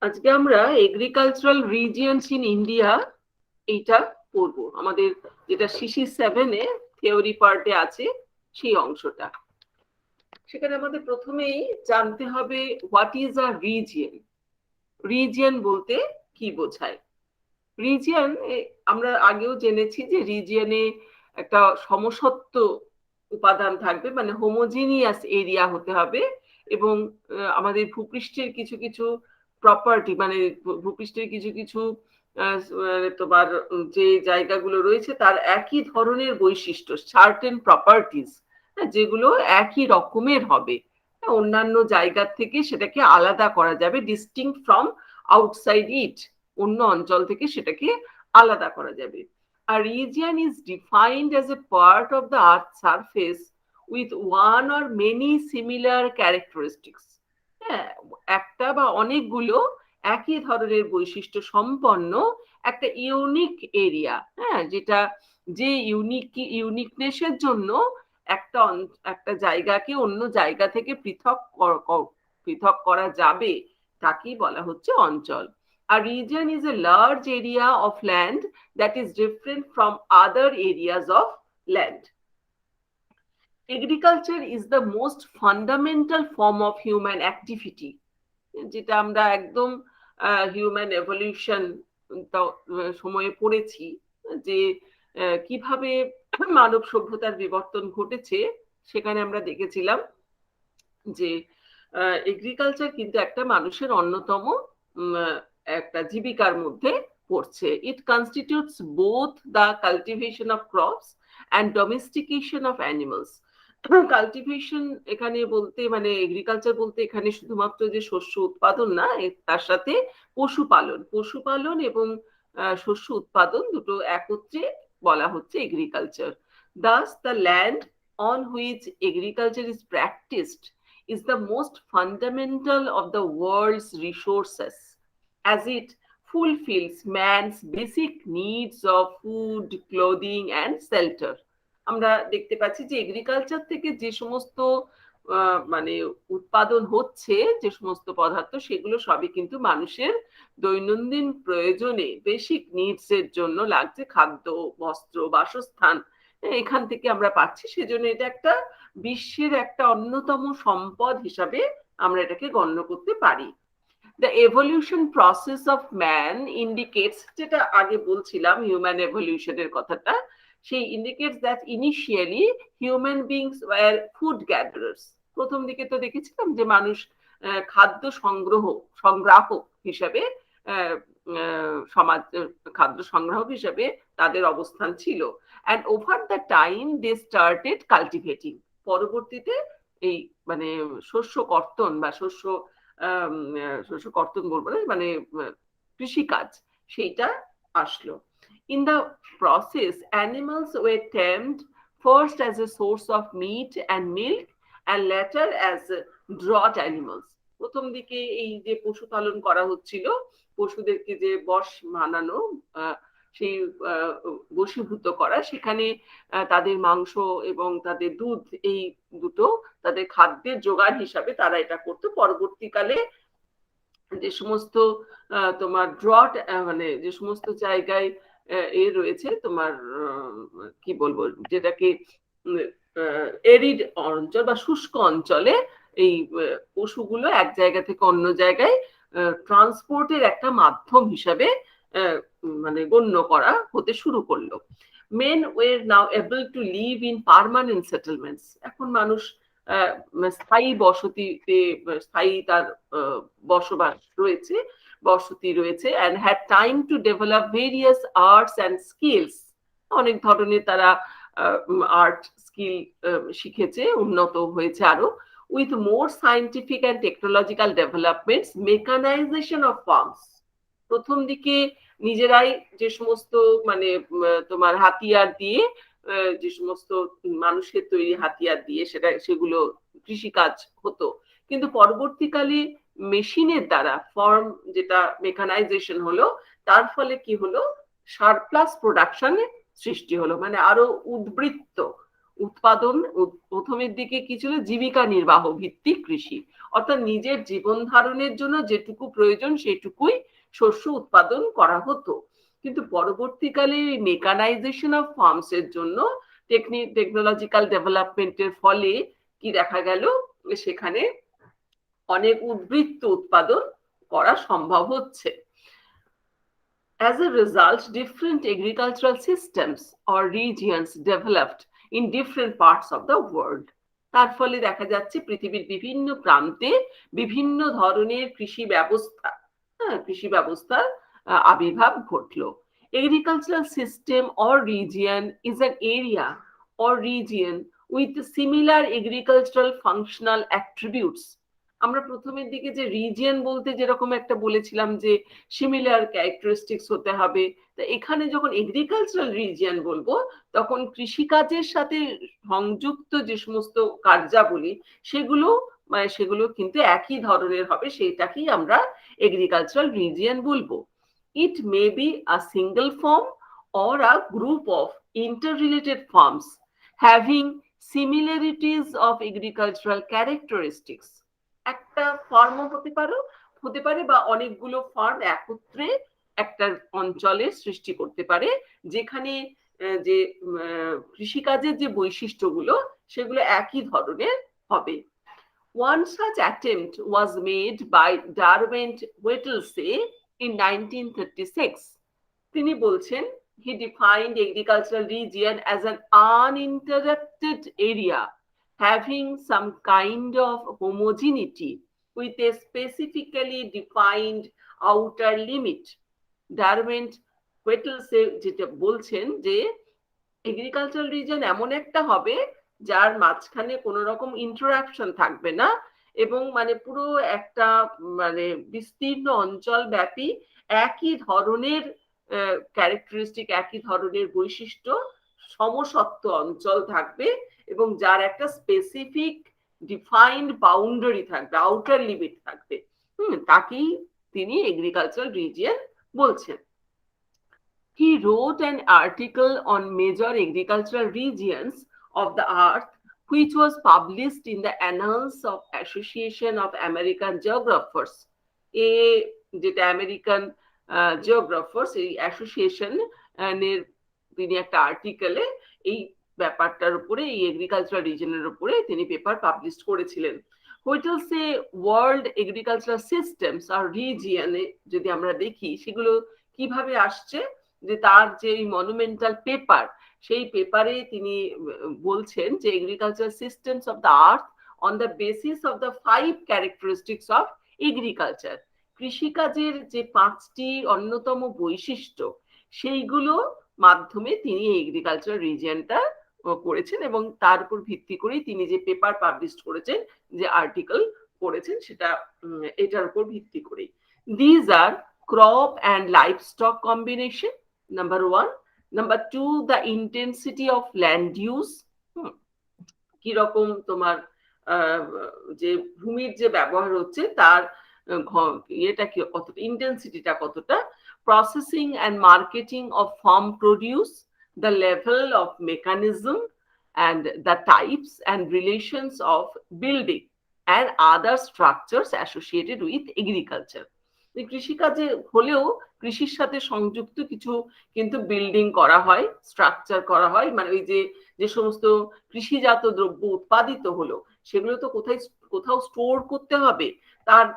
আজকে আমরা agricultural regions in India এইটা পড়বো, আমাদের যেটা CC7-এ থিওরি পার্টে আছে সেই অংশটা। সেখানে আমাদের প্রথমেই জানতে হবে what is a region. Region বলতে কি বোঝায়? রিজিয়ন আমরা আগেও জেনেছি যে রিজিয়নে একটা সমসত্ব উপাদান থাকবে, মানে হোমোজিনিয়াস এরিয়া হতে হবে, এবং আমাদের ভূপৃষ্ঠের কিছু কিছু প্রপার্টি, মানে ভূপৃষ্ঠের কিছু কিছু তোমার যে জায়গাগুলো রয়েছে তার একই ধরনের বৈশিষ্ট্য, সার্টেন প্রপার্টিজ, যেগুলো একই রকমের হবে। অন্যান্য জায়গার থেকে সেটাকে আলাদা করা যাবে, ডিস্টিংক্ট ফ্রম আউটসাইড ইট, অন্য অঞ্চল থেকে সেটাকে আলাদা করা যাবে। A region is defined as a part of the earth's surface with one or many similar characteristics. হ্যাঁ, একটা বা অনেকগুলো একই ধরনের বৈশিষ্ট্য সম্পন্ন একটা ইউনিক এরিয়া, হ্যাঁ, যেটা যে ইউনিকনেসের জন্য একটা একটা জায়গাকে অন্য জায়গা থেকে পৃথক করা যাবে, তাকেই বলা হচ্ছে অঞ্চল। A region is a large area of land that is different from other areas of land. Agriculture is the most fundamental form of human activity, যেটা আমরা একদম হিউম্যান এভলিউশন সময়ে পড়েছি, যে কিভাবে মানব সভ্যতার বিবর্তন ঘটেছে। সেখানে আমরা দেখেছিলাম যে এগ্রিকালচার কিন্তু একটা মানুষের অন্যতম একটা জীবিকার মধ্যে পড়ছে। It constitutes both the cultivation of crops and domestication of animals. Cultivation এখানে বলতে, মানে এগ্রিকালচার বলতে এখানে শুধুমাত্র যে শস্য উৎপাদন না, তার সাথে পশুপালন এবং শস্য উৎপাদন দুটো একত্রে বলা হচ্ছে agriculture. Thus, the land on which agriculture is practiced is the most fundamental of the world's resources, as it fulfills man's basic needs of food, clothing, and shelter. আমরা দেখতে পাচ্ছি যে এগ্রিকালচার থেকে যে সমস্ত মানে উৎপাদন হচ্ছে, যে সমস্ত পদার্থ, সেগুলো সবই কিন্তু মানুষের দৈনন্দিন প্রয়োজনে, বেসিক নিডস এর জন্য লাগছে, খাদ্য, বস্ত্র, বাসস্থান এখান থেকে আমরা পাচ্ছি। সেজন্য এটা একটা বিশ্বের একটা অন্যতম সম্পদ হিসাবে আমরা এটাকে গণ্য করতে পারি। The evolution process of man indicates, যেটা আগে বলছিলাম হিউম্যান এভলিউশনের কথাটা, সেই indicates that initially human beings were food gatherers. প্রথম দিকে তো দেখেছিলাম যে মানুষ খাদ্য সংগ্রাহক হিসাবে, সমাজ খাদ্য সংগ্রাহক হিসাবে তাদের অবস্থান ছিল। and over the time they started cultivating. পরবর্তীতে এই মানে শস্য কর্তন বা শস্য কর্তন বলবো না, মানে কৃষিকাজ, সেইটা আসলো। In the process, animals were tamed first as a source of meat and milk and later as draught animals. প্রথম দিকে এই যে পশুপালন করা হচ্ছিল, পশুদেরকে যে বশ মানানো, সেই বশীভূত করা, সেখানে তাদের মাংস এবং তাদের দুধ, এই দুটো তাদের খাদ্যের জোগান হিসাবে তারা এটা করতো। পরবর্তীকালে যে সমস্ত তোমার ড্রট, মানে যে সমস্ত জায়গায় রয়েছে তোমার কি বলবো, যেটাকে এরিড অঞ্চল বা শুষ্ক অঞ্চলে এই পশুগুলো এক জায়গা থেকে অন্য জায়গায় ট্রান্সপোর্টের একটা মাধ্যম হিসাবে মানে গণ্য করা হতে শুরু করলো। Men were now able to live in permanent settlements. এখন মানুষ স্থায়ী বসতিতে, স্থায়ী তার বসবাস রয়েছে, বসতি রয়েছে, and had time to develop various arts and skills. অনেক ধরনের তারা আর্ট স্কিল শিখেছে, উন্নত হয়েছে আরো। with more scientific and technological developments, mechanization of farms. প্রথম দিকে নিজেরাই যে সমস্ত মানে তোমার হাতিয়ার দিয়ে, যে সমস্ত মানুষের তৈরি হাতিয়ার দিয়ে সেগুলো কৃষিকাজ হতো, কিন্তু পরবর্তীকালে মেশিনের দ্বারা ফার্ম যেটা মেকানাইজেশন হলো, তার ফলে কি হলো, সারপ্লাস প্রোডাকশনের সৃষ্টি হলো, মানে আরো উৎপাদন প্রথমের দিকে কি ছিল, জীবিকা নির্বাহ ভিত্তিক কৃষি, অর্থাৎ নিজের জীবন ধারণের জন্য যেটুকু প্রয়োজন সেটুকুই শস্য উৎপাদন করা হতো। কিন্তু পরবর্তীকালে মেকানাইজেশন অফ ফার্মস এর জন্য টেকনোলজিক্যাল ডেভেলপমেন্টের ফলে কি দেখা গেল, সেখানে অনেক উদ্বৃত্ত উৎপাদন করা সম্ভব হচ্ছে। As a result, different agricultural systems or regions developed in different parts of the world. তার ফলে দেখা যাচ্ছে পৃথিবীর বিভিন্ন প্রান্তে বিভিন্ন ধরনের কৃষি ব্যবস্থার আবির্ভাব ঘটলো। Agricultural system or region is an area or region with similar agricultural functional attributes. আমরা প্রথমের দিকে যে রিজিয়ন বলতে যেরকম একটা বলেছিলাম যে সিমিলার ক্যারেক্টারিস্টিক্স হতে হবে, তো এখানে যখন এগ্রিকালচারাল রিজিয়ন বলবো তখন কৃষিকাজের সাথে সংযুক্ত যে সমস্ত কার্যাবলী সেগুলো কিন্তু একই ধরনের হবে, সেটাকেই আমরা এগ্রিকালচারাল রিজিয়ন বলবো। It may be a single farm or a group of interrelated farms having similarities of agricultural characteristics. একটা ফার্মও হতে পারে বা অনেকগুলো ফার্ম একত্রে একটা অঞ্চলের সৃষ্টি করতে পারে, যেখানে যে কৃষিকাজের যে বৈশিষ্ট্যগুলো সেগুলো একই ধরনের হবে। One such attempt was made by Derwent Whittlesey in 1936. তিনি বলছেন, he defined agricultural region as an uninterrupted area having some kind of homogeneity with a specifically defined outer limit. Derwent Whittlesey যেটা বলছেন যে এগ্রিকালচারাল রিজন এমন একটা হবে যার মাঝখানে কোনো রকম ইন্টারাকশন থাকবে না, এবং মানে পুরো একটা মানে বিস্তীর্ণ অঞ্চল ব্যাপী একই ধরনের ক্যারেক্টারিস্টিক, একই ধরনের বৈশিষ্ট্য সমসত্ব অঞ্চল থাকবে, এবং যার একটা স্পেসিফিক ডিফাইন্ড বাউন্ডারি থাকবে, আউটার লিমিট থাকবে, তাকেই তিনি এগ্রিকালচারাল রিজিয়ন বলছেন। He wrote an article on major agricultural regions of the earth, which was published in the Annals of Association of American Geographers. যেটা আমেরিকান জিওগ্রাফার্স, এই অ্যাসোসিয়েশন এর তিনি একটা আর্টিকেলে এই ব্যাপারটার উপরে, এই এগ্রিকালচারাল রিজনের উপরে তিনি পেপার পাবলিশ করেছিলেন। Whittlesey ওয়ার্ল্ড এগ্রিকালচারাল সিস্টেমস আর রিজিয়নে যদি আমরা দেখি সেগুলো কিভাবে আসছে, যে তার যে মনুমেন্টাল পেপার, সেই পেপারে তিনি বলছেন যে agricultural systems of the earth on the basis of the 5 characteristics of agriculture, কৃষিকাজের যে 5টি অন্যতম বৈশিষ্ট্য সেইগুলো মাধ্যমে তিনি এগ্রিকালচার রিজিয়নটা করেছেন, এবং তার উপর ভিত্তি করেই তিনি যে পেপার পাবলিশ করেছেন, যে আর্টিকেল করেছেন, সেটা এটার উপর ভিত্তি করেই। These are crop and livestock combination, number 1. Number 2, the intensity of land use, কিরকম তোমার যে ভূমির যে ব্যবহার হচ্ছে তার এটা কি কতটা, ইন্টেন্সিটিটা কতটা। Processing and marketing of farm produce, the level of mechanism and the types and relations of building and other structures associated with agriculture. কৃষিকাজে হলেও কৃষির সাথে সংযুক্ত কিছু কিন্তু বিল্ডিং করা হয়, স্ট্রাকচার করা হয়, মানে ওই যে সমস্ত কৃষিজাত দ্রব্য উৎপাদিত হলো সেগুলো তো কোথাও স্টোর করতে হবে, তার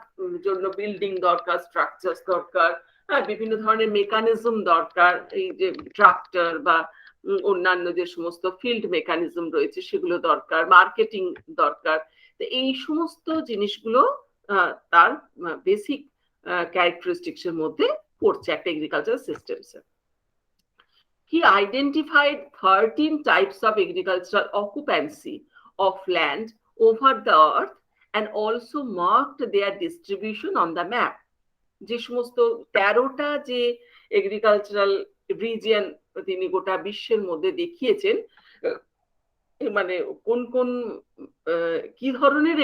জন্য বিল্ডিং দরকার, স্ট্রাকচার দরকার, বিভিন্ন ধরনের মেকানিজম দরকার, এই যে ট্রাক্টর বা অন্যান্য যে সমস্ত ফিল্ড মেকানিজম রয়েছে সেগুলো দরকার, মার্কেটিং দরকার। তো এই সমস্ত জিনিসগুলো তার বেসিক ক্যারেক্টারিস্টিক্স এর মধ্যে পড়ছে একটা এগ্রিকালচারাল সিস্টেমস এর। He identified 13 types of agricultural occupancy of land over the earth and also marked their distribution on the map. যে সমস্ত 13টা যে এগ্রিকালচারাল রিজিয়ন তিনি গোটা বিশ্বের মধ্যে দেখিয়েছেন, মানে কোন কোন কি ধরনের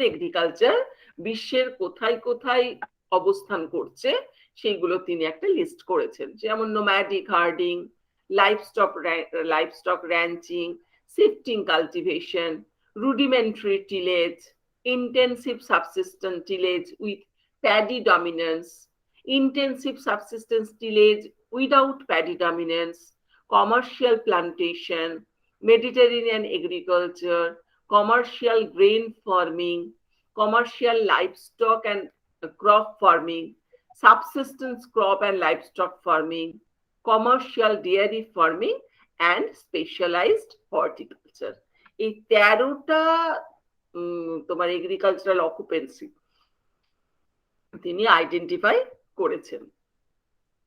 এগ্রিকালচার বিশ্বের কোথায় কোথায় অবস্থান করছে সেইগুলো তিনি একটা লিস্ট করেছেন। যেমন nomadic herding, livestock ranching, shifting cultivation, rudimentary tillage, intensive subsistence tillage with paddy dominance, intensive subsistence tillage without paddy dominance, commercial plantation, Mediterranean agriculture, commercial grain farming, commercial livestock and crop farming, subsistence crop and livestock farming, commercial dairy farming, and specialized horticulture. এই 13টা তোমার agricultural occupancy তিনি identify করেছেন।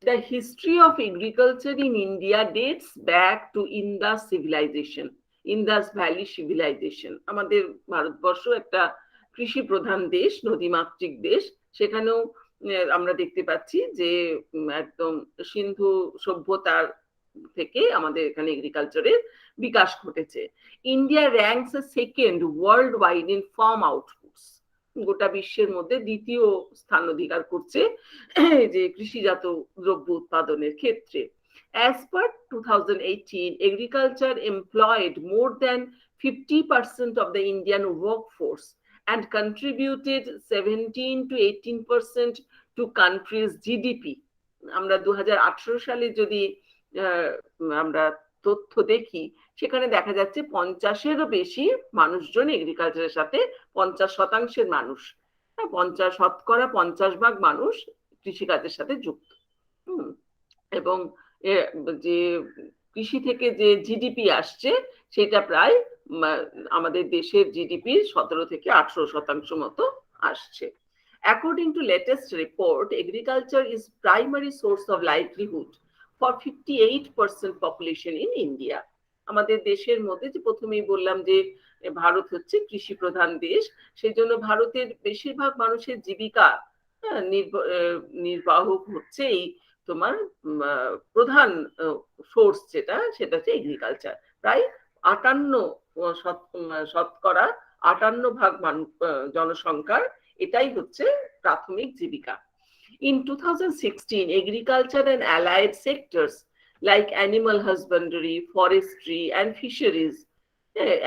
The history of agriculture in India dates back to Indus civilization, Indus Valley civilization. আমাদের ভারতবর্ষ একটা কৃষি প্রধান দেশ, নদীমাতৃক দেশ, সেখানেও আমরা দেখতে পাচ্ছি যে একদম সিন্ধু সভ্যতার থেকে আমাদের এখানে এগ্রিকালচারের বিকাশ ঘটেছে। India ranks second world wide in farm outputs, গোটা বিশ্বের মধ্যে দ্বিতীয় স্থান অধিকার করছে যে কৃষিজাত দ্রব্য উৎপাদনের ক্ষেত্রে। As per 2018, agriculture employed more than 50% of the Indian workforce and contributed 17 to 18% to country's GDP. আমরা 2018 সালে যদি আমরা তথ্য দেখি, সেখানে দেখা যাচ্ছে 50-এরও বেশি মানুষজন এগ্রিকালচারের সাথে, 50% মানুষ, 50% মানুষ কৃষিকাজের সাথে যুক্ত। এবং যে কৃষি থেকে যে জিডিপি আসছে সেটা প্রায় আমাদের দেশের জিডিপির 17 থেকে 18% মতো আসছে। According to latest report, agriculture is primary source of livelihood for 58% population in India. আমাদের দেশের মধ্যে যে প্রথমেই বললাম যে ভারত হচ্ছে কৃষি প্রধান দেশ, সেই জন্য ভারতের বেশিরভাগ মানুষের জীবিকা নির্বাহ হচ্ছে এই তোমার প্রধান সোর্স যেটা, সেটা হচ্ছে এগ্রিকালচার। প্রায় 58% জনসংখ্যার এটাই হচ্ছে প্রাথমিক জীবিকা। In 2016, agriculture and allied sectors like animal husbandry, forestry, and fisheries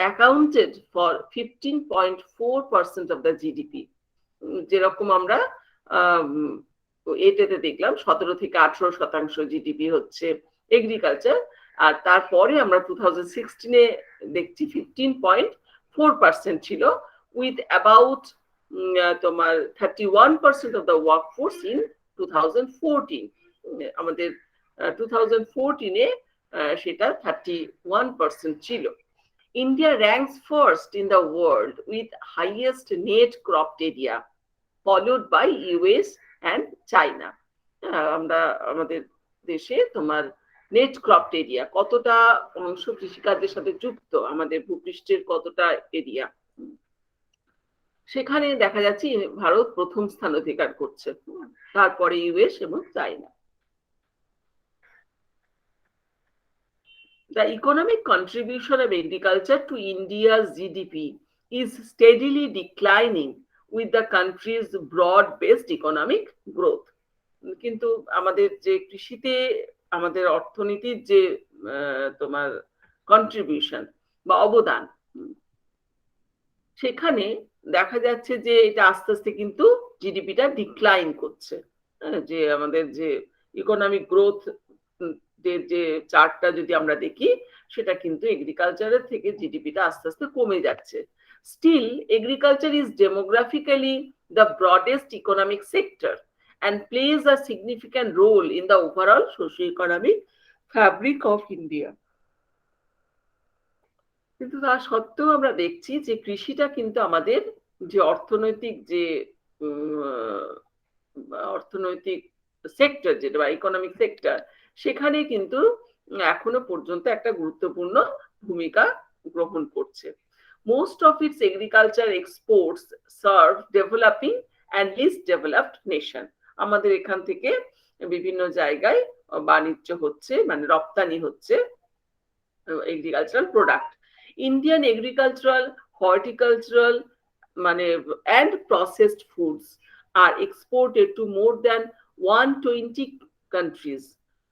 accounted for 15.4% of the GDP. যেরকম আমরা এটাতে দেখলাম 17 থেকে 18% জিডিপি হচ্ছে এগ্রিকালচার, আর তারপরে আমরা 2016-এ দেখছি 15.4% ছিল, with about তোমার 31% of the workforce in 2014. আমাদের 2014-এ সেটা 31% ছিল। India ranks first in the world with highest net cropped area, followed by US and China. আমরা আমাদের দেশে তোমার নেট ক্রপড এরিয়া, কতটা অংশ কৃষিকাজের সাথে যুক্ত, আমাদের ভূপৃষ্ঠের কতটা এরিয়া, সেখানে দেখা যাচ্ছে ভারত প্রথম স্থান অধিকার করছে, তারপরে ইউএস এবং China. The economic contribution of agriculture to India's GDP is steadily declining with the country's broad-based economic growth. কিন্তু আমাদের যে কৃষিতে আমাদের অর্থনীতির যে তোমার কন্ট্রিবিউশন বা অবদান, সেখানে দেখা যাচ্ছে যে এটা আস্তে আস্তে কিন্তু জিডিপিটা ডিক্লাইন করছে। যে আমাদের যে ইকোনমিক গ্রোথ যে চার্টটা যদি আমরা দেখি, সেটা কিন্তু এগ্রিকালচারের থেকে জিডিপিটা আস্তে আস্তে কমে যাচ্ছে। Still, agriculture is demographically the broadest economic sector and plays a significant role in the overall socio-economic fabric of India. কিন্তু তা সত্ত্বেও আমরা দেখছি যে কৃষিটা কিন্তু আমাদের যে অর্থনৈতিক সেক্টর যেটা বা ইকোনমিক সেক্টর, সেখানে কিন্তু এখনো পর্যন্ত একটা গুরুত্বপূর্ণ ভূমিকা গ্রহণ করছে। Most of its agriculture exports serve developing and least developed nation. আমাদের এখান থেকে বিভিন্ন জায়গায় বাণিজ্য হচ্ছে, মানে রপ্তানি হচ্ছে agricultural product. Indian agricultural, horticultural, and processed foods are exported to more than 120 countries,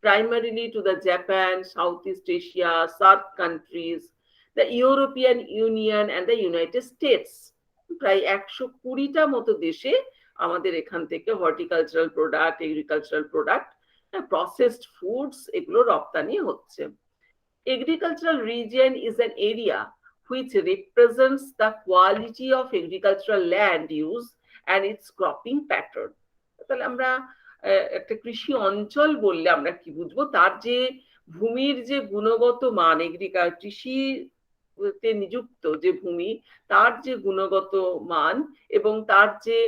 primarily to the Japan, Southeast Asia, SAARC countries, the European Union and the United States. প্রায় 120টা মতো দেশে আমাদের এখান থেকে horticultural product, agricultural product, processed foods এগুলো রপ্তানি হচ্ছে। Agricultural region is an area which represents the quality of agricultural land use and its cropping pattern. তাহলে আমরা একটা কৃষি অঞ্চল বললে আমরা কি বুঝবো? তার যে ভূমির যে গুণগত মান, কৃষিতে নিযুক্ত যে ভূমি, তার যে গুণগত মান এবং তার যে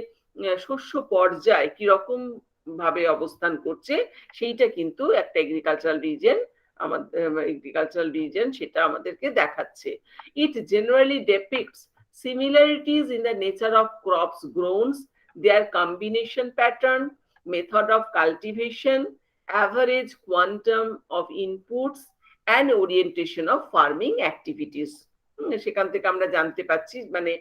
শস্য পর্যায় কিরকম ভাবে অবস্থান করছে, সেইটা কিন্তু একটা এগ্রিকালচারাল রিজন সেটা আমাদেরকে দেখাচ্ছে। It generally depicts similarities in the nature of crops grown, their combination pattern, method of cultivation, average quantum of inputs and orientation of farming activities. সেখান থেকে আমরা জানতে পাচ্ছি মানে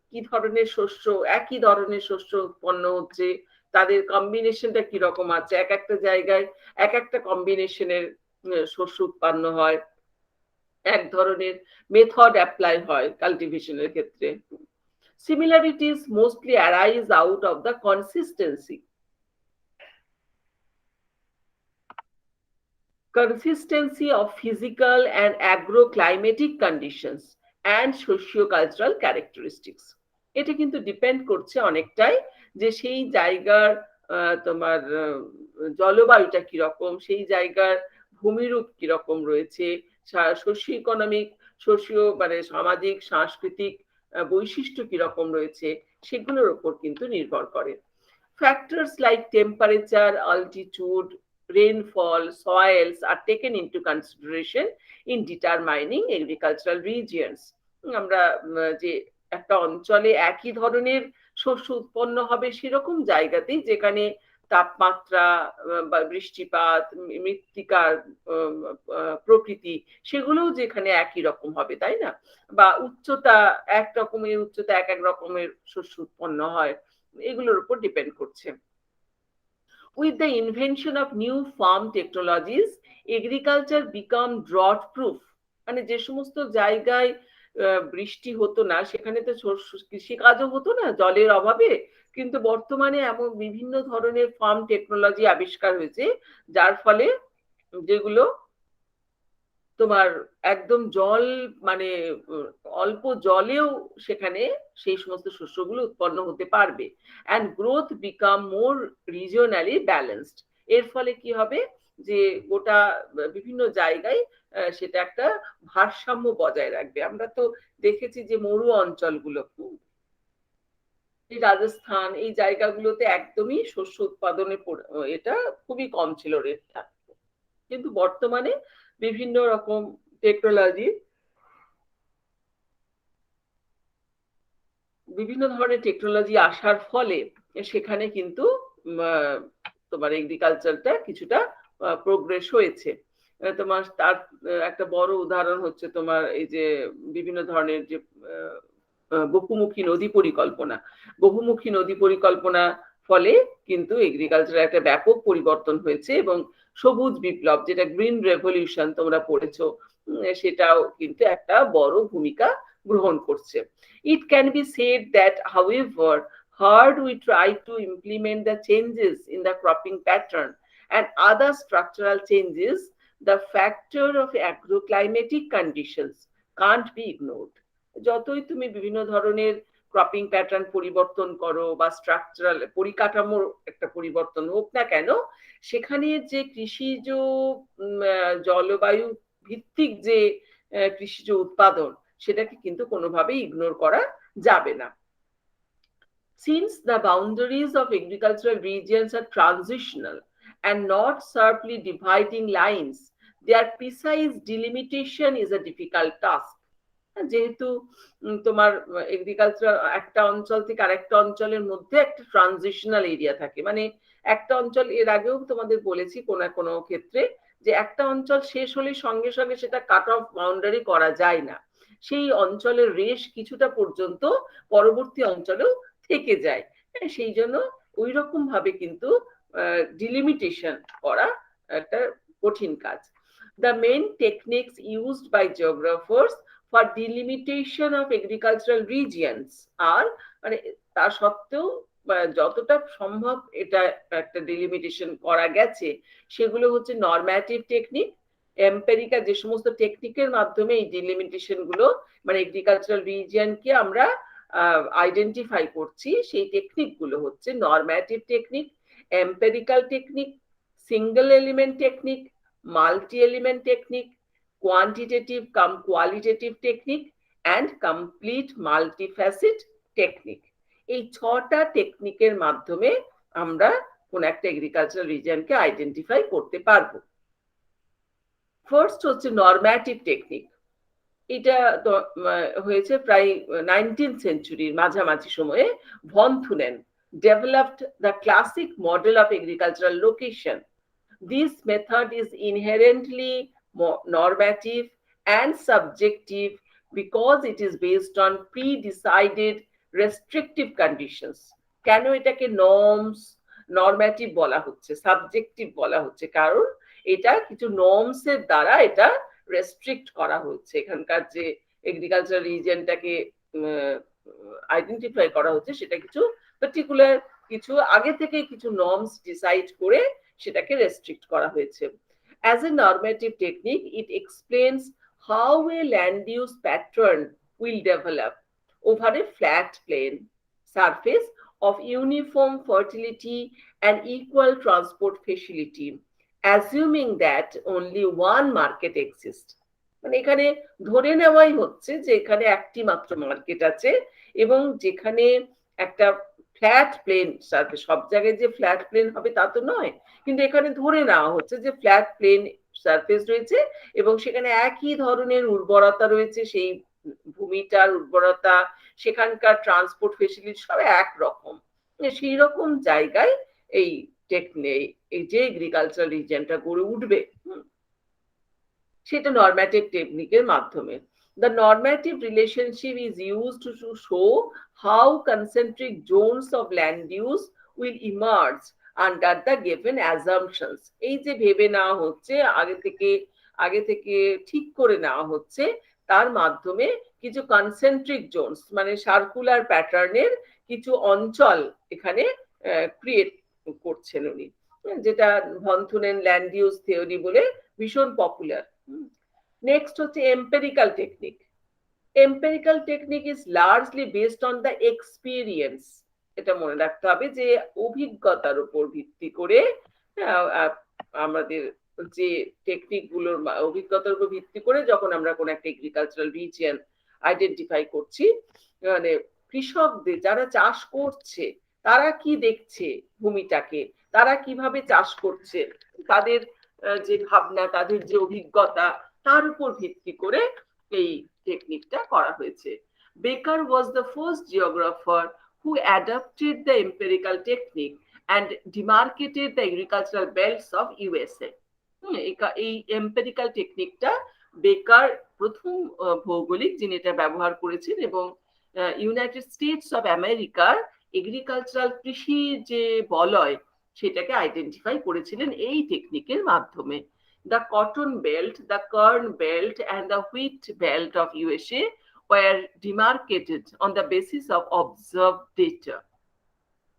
কি ধরনের শস্য, একই ধরনের শস্য উৎপন্ন হচ্ছে, তাদের কম্বিনেশনটা কিরকম আছে, এক একটা জায়গায় এক একটা কম্বিনেশনের শস্য উৎপন্ন হয়, এক ধরনের মেথড অ্যাপ্লাই হয় কাল্টিভেশনের ক্ষেত্রে। Similarities mostly arise out of the consistency of physical and agroclimatic conditions and socio-cultural characteristics. এটা কিন্তু ডিপেন্ড করছে অনেকটাই যে সেই জায়গার তোমার জলবায়ুটা কিরকম, সেই জায়গার ভূমিরূপ কিরকম রয়েছে, সোশিও ইকোনমিক, মানে সামাজিক সাংস্কৃতিক বৈশিষ্ট্য কিরকম রয়েছে, সেগুলোর উপর কিন্তু নির্ভর করে। Factors like temperature, altitude, rainfall, soils are taken into consideration in determining agricultural regions. আমরা যে একটা অঞ্চলে একই ধরনের শস্য উৎপন্ন হবে সেরকম জায়গাতেই, যেখানে তাপমাত্রা বা বৃষ্টিপাত, মৃত্তিকার প্রকৃতি সেগুলোও যেখানে একই রকম হবে, তাই না? বা উচ্চতা এক রকমের, উচ্চতা এক এক রকমের শস্য উৎপন্ন হয়, এগুলোর উপর ডিপেন্ড করছে। With the invention of new farm technologies, agriculture become drought proof. মানে যে সমস্ত জায়গায় বৃষ্টি হতো না সেখানে তো কৃষিকাজও হতো না জলের অভাবে, কিন্তু বর্তমানে এমন বিভিন্ন ধরনের ফার্ম টেকনোলজি আবিষ্কার হয়েছে যার ফলে যেগুলো তোমার একদম জল মানে অল্প জলেও সেখানে সেই সমস্ত শস্যগুলো উৎপন্ন হতে পারবে। And growth become more রিজিওনালি balanced. এর ফলে কি হবে যে গোটা বিভিন্ন জায়গায় সেটা একটা ভারসাম্য বজায় রাখবে। আমরা তো দেখেছি যে মরু অঞ্চলগুলো, রাজস্থান, এই জায়গাগুলোতে একদমই শস্য উৎপাদনে এটা খুবই কম ছিল রেটটা, কিন্তু বর্তমানে বিভিন্ন রকম টেকনোলজি, বিভিন্ন ধরনের টেকনোলজি আসার ফলে সেখানে কিন্তু তোমার এগ্রিকালচারটা কিছুটা প্রোগ্রেস হয়েছে। তোমার তার একটা বড় উদাহরণ হচ্ছে তোমার এই যে বিভিন্ন ধরনের যে বহুমুখী নদী পরিকল্পনা ফলে কিন্তু এগ্রিকালচারের একটা ব্যাপক পরিবর্তন হয়েছে, এবং সবুজ বিপ্লব, যেটা গ্রিন রেভলিউশন তোমরা পড়েছো, সেটাও কিন্তু একটা বড় ভূমিকা গ্রহণ করছে। It can be said that however hard we try to implement the changes in the cropping pattern and other structural changes, the factor of agroclimatic conditions can't be ignored. যতই তুমি বিভিন্ন ধরনের ক্রপিং প্যাটার্ন পরিবর্তন করো বা structural পরিকাঠামোর একটা পরিবর্তন হোক না কেন, সেখানে যে কৃষিজ জলবায়ু ভিত্তিক যে কৃষিজ উৎপাদন, সেটাকে কিন্তু কোনোভাবেই ইগনোর করা যাবে না। Since the boundaries of agricultural regions are transitional and not sharply dividing lines, their precise delimitation is a difficult task. যেহেতু তোমার এগ্রিকালচার একটা অঞ্চল থেকে আরেকটা অঞ্চলের মধ্যে একটা ট্রানজিশনাল এরিয়া থাকে, মানে একটা অঞ্চল, এর আগেও তোমাদের বলেছি কোনো কোনো ক্ষেত্রে যে একটা অঞ্চল শেষ হলে সঙ্গে সঙ্গে সেটা কাট অফ বাউন্ডারি করা যায় না, সেই অঞ্চলের রেশ কিছুটা পর্যন্ত পরবর্তী অঞ্চলেও থেকে যায়। সেই জন্য ওই রকম ভাবে কিন্তু ডিলিমিটেশন করা একটা কঠিন কাজ। The main techniques used by geographers for delimitation of agricultural regions আর মানে তা সত্ত্বেও যতটা সম্ভব এটা একটা ডিলিমিটেশন করা গেছে সেগুলো হচ্ছে নরম্যাটিভ টেকনিক, এম্পেরিক্যাল যে সমস্ত টেকনিকের মাধ্যমে এই ডিলিমিটেশন গুলো মানে এগ্রিকালচারাল রিজিয়নকে আমরা আইডেন্টিফাই করছি, সেই টেকনিক গুলো হচ্ছে normative technique, empirical technique, single element technique, multi element technique, quantitative cum qualitative technique and complete multifaceted technique. এই 6টা টেকনিকের মাধ্যমে আমরা কোন একটা এগ্রিকালচারাল রিজিয়নকে আইডেন্টিফাই করতে পারবো। ফার্স্ট হচ্ছে নরম্যাটিভ টেকনিক। এটা হয়েছে প্রায় 19th সেঞ্চুরির মাঝামাঝি সময়ে। Von Thunen developed the classic model of agricultural location. This method is inherently normative and subjective because it is based on pre-decided restrictive conditions. কেন এটাকে নরম্যাটিভ বলা হচ্ছে, সাবজেক্টিভ বলা হচ্ছে? কারণ এটা কিছু নর্মস এর দ্বারা এটা রেস্ট্রিক্ট করা হচ্ছে। এখানকার যে এগ্রিকালচার রিজিয়নটাকে আইডেন্টিফাই করা হচ্ছে সেটা কিছু পার্টিকুলার কিছু আগে থেকে কিছু নর্মস ডিসাইড করে সেটাকে রেস্ট্রিক্ট করা হয়েছে। As a normative technique, it explains how a land use pattern will develop over a flat plane surface of uniform fertility and equal transport facility, assuming that only one market exists. মানে এখানে ধরে নেওয়াই হচ্ছে যে এখানে একটি মাত্র market আছে এবং যেখানে একটা ফ্ল্যাট প্লেন সারফেস, সব জায়গায় যে ফ্ল্যাট প্লেন হবে তা তো নয়, কিন্তু এখানে ধরে নেওয়া হচ্ছে যে ফ্ল্যাট প্লেন সারফেস রয়েছে এবং সেখানে একই ধরনের উর্বরতা রয়েছে, সেই ভূমিটার উর্বরতা, সেখানকার ট্রান্সপোর্ট ফেসিলিটি সব একরকম। সেই রকম জায়গায় এই টেকনিক, এই যে এগ্রিকালচারাল রিজিয়নটা গড়ে উঠবে সেটা নরম্যাটিভ টেকনিকের মাধ্যমে। The normative relationship is used to show how concentric zones of land use will emerge under the given assumptions. এই যে ভেবে নেওয়া হচ্ছে, আগে থেকে ঠিক করে নেওয়া হচ্ছে, তার মাধ্যমে কিছু কনসেন্ট্রিক জোনস মানে সার্কুলার প্যাটার্নের কিছু অঞ্চল এখানে ক্রিয়েট করছেন উনি, যেটা von Thunen land use theory বলে ভীষণ পপুলার। নেক্সট হচ্ছে empirical technique. Empirical technique is largely based on the experience. এটা মনে রাখতে হবে যে অভিজ্ঞতার উপর ভিত্তি করে আমাদের যে টেকনিক গুলোর অভিজ্ঞতার উপর ভিত্তি করে যখন আমরা কোন একটা এগ্রিকালচারাল রিজিয়ন আইডেন্টিফাই করছি, মানে কৃষকদের যারা চাষ করছে তারা কি দেখছে ভূমিটাকে, তারা কিভাবে চাষ করছে, তাদের যে ভাবনা, তাদের যে অভিজ্ঞতা, তার উপর ভিত্তি করে এই টেকনিকটা করা হয়েছে। বেকার was the first জিওগ্রাফার who adopted the empirical technique and demarcated the agricultural belts of USA. এই এম্পেরিক্যাল টেকনিকটা বেকার প্রথম ভৌগোলিক যিনি এটা ব্যবহার করেছেন এবং ইউনাইটেড স্টেটস অফ আমেরিকার এগ্রিকালচারাল কৃষি যে বলয় সেটাকে আইডেন্টিফাই করেছিলেন এই টেকনিকের মাধ্যমে। The cotton belt, the corn belt and the wheat belt of USA were demarcated on the basis of observed data.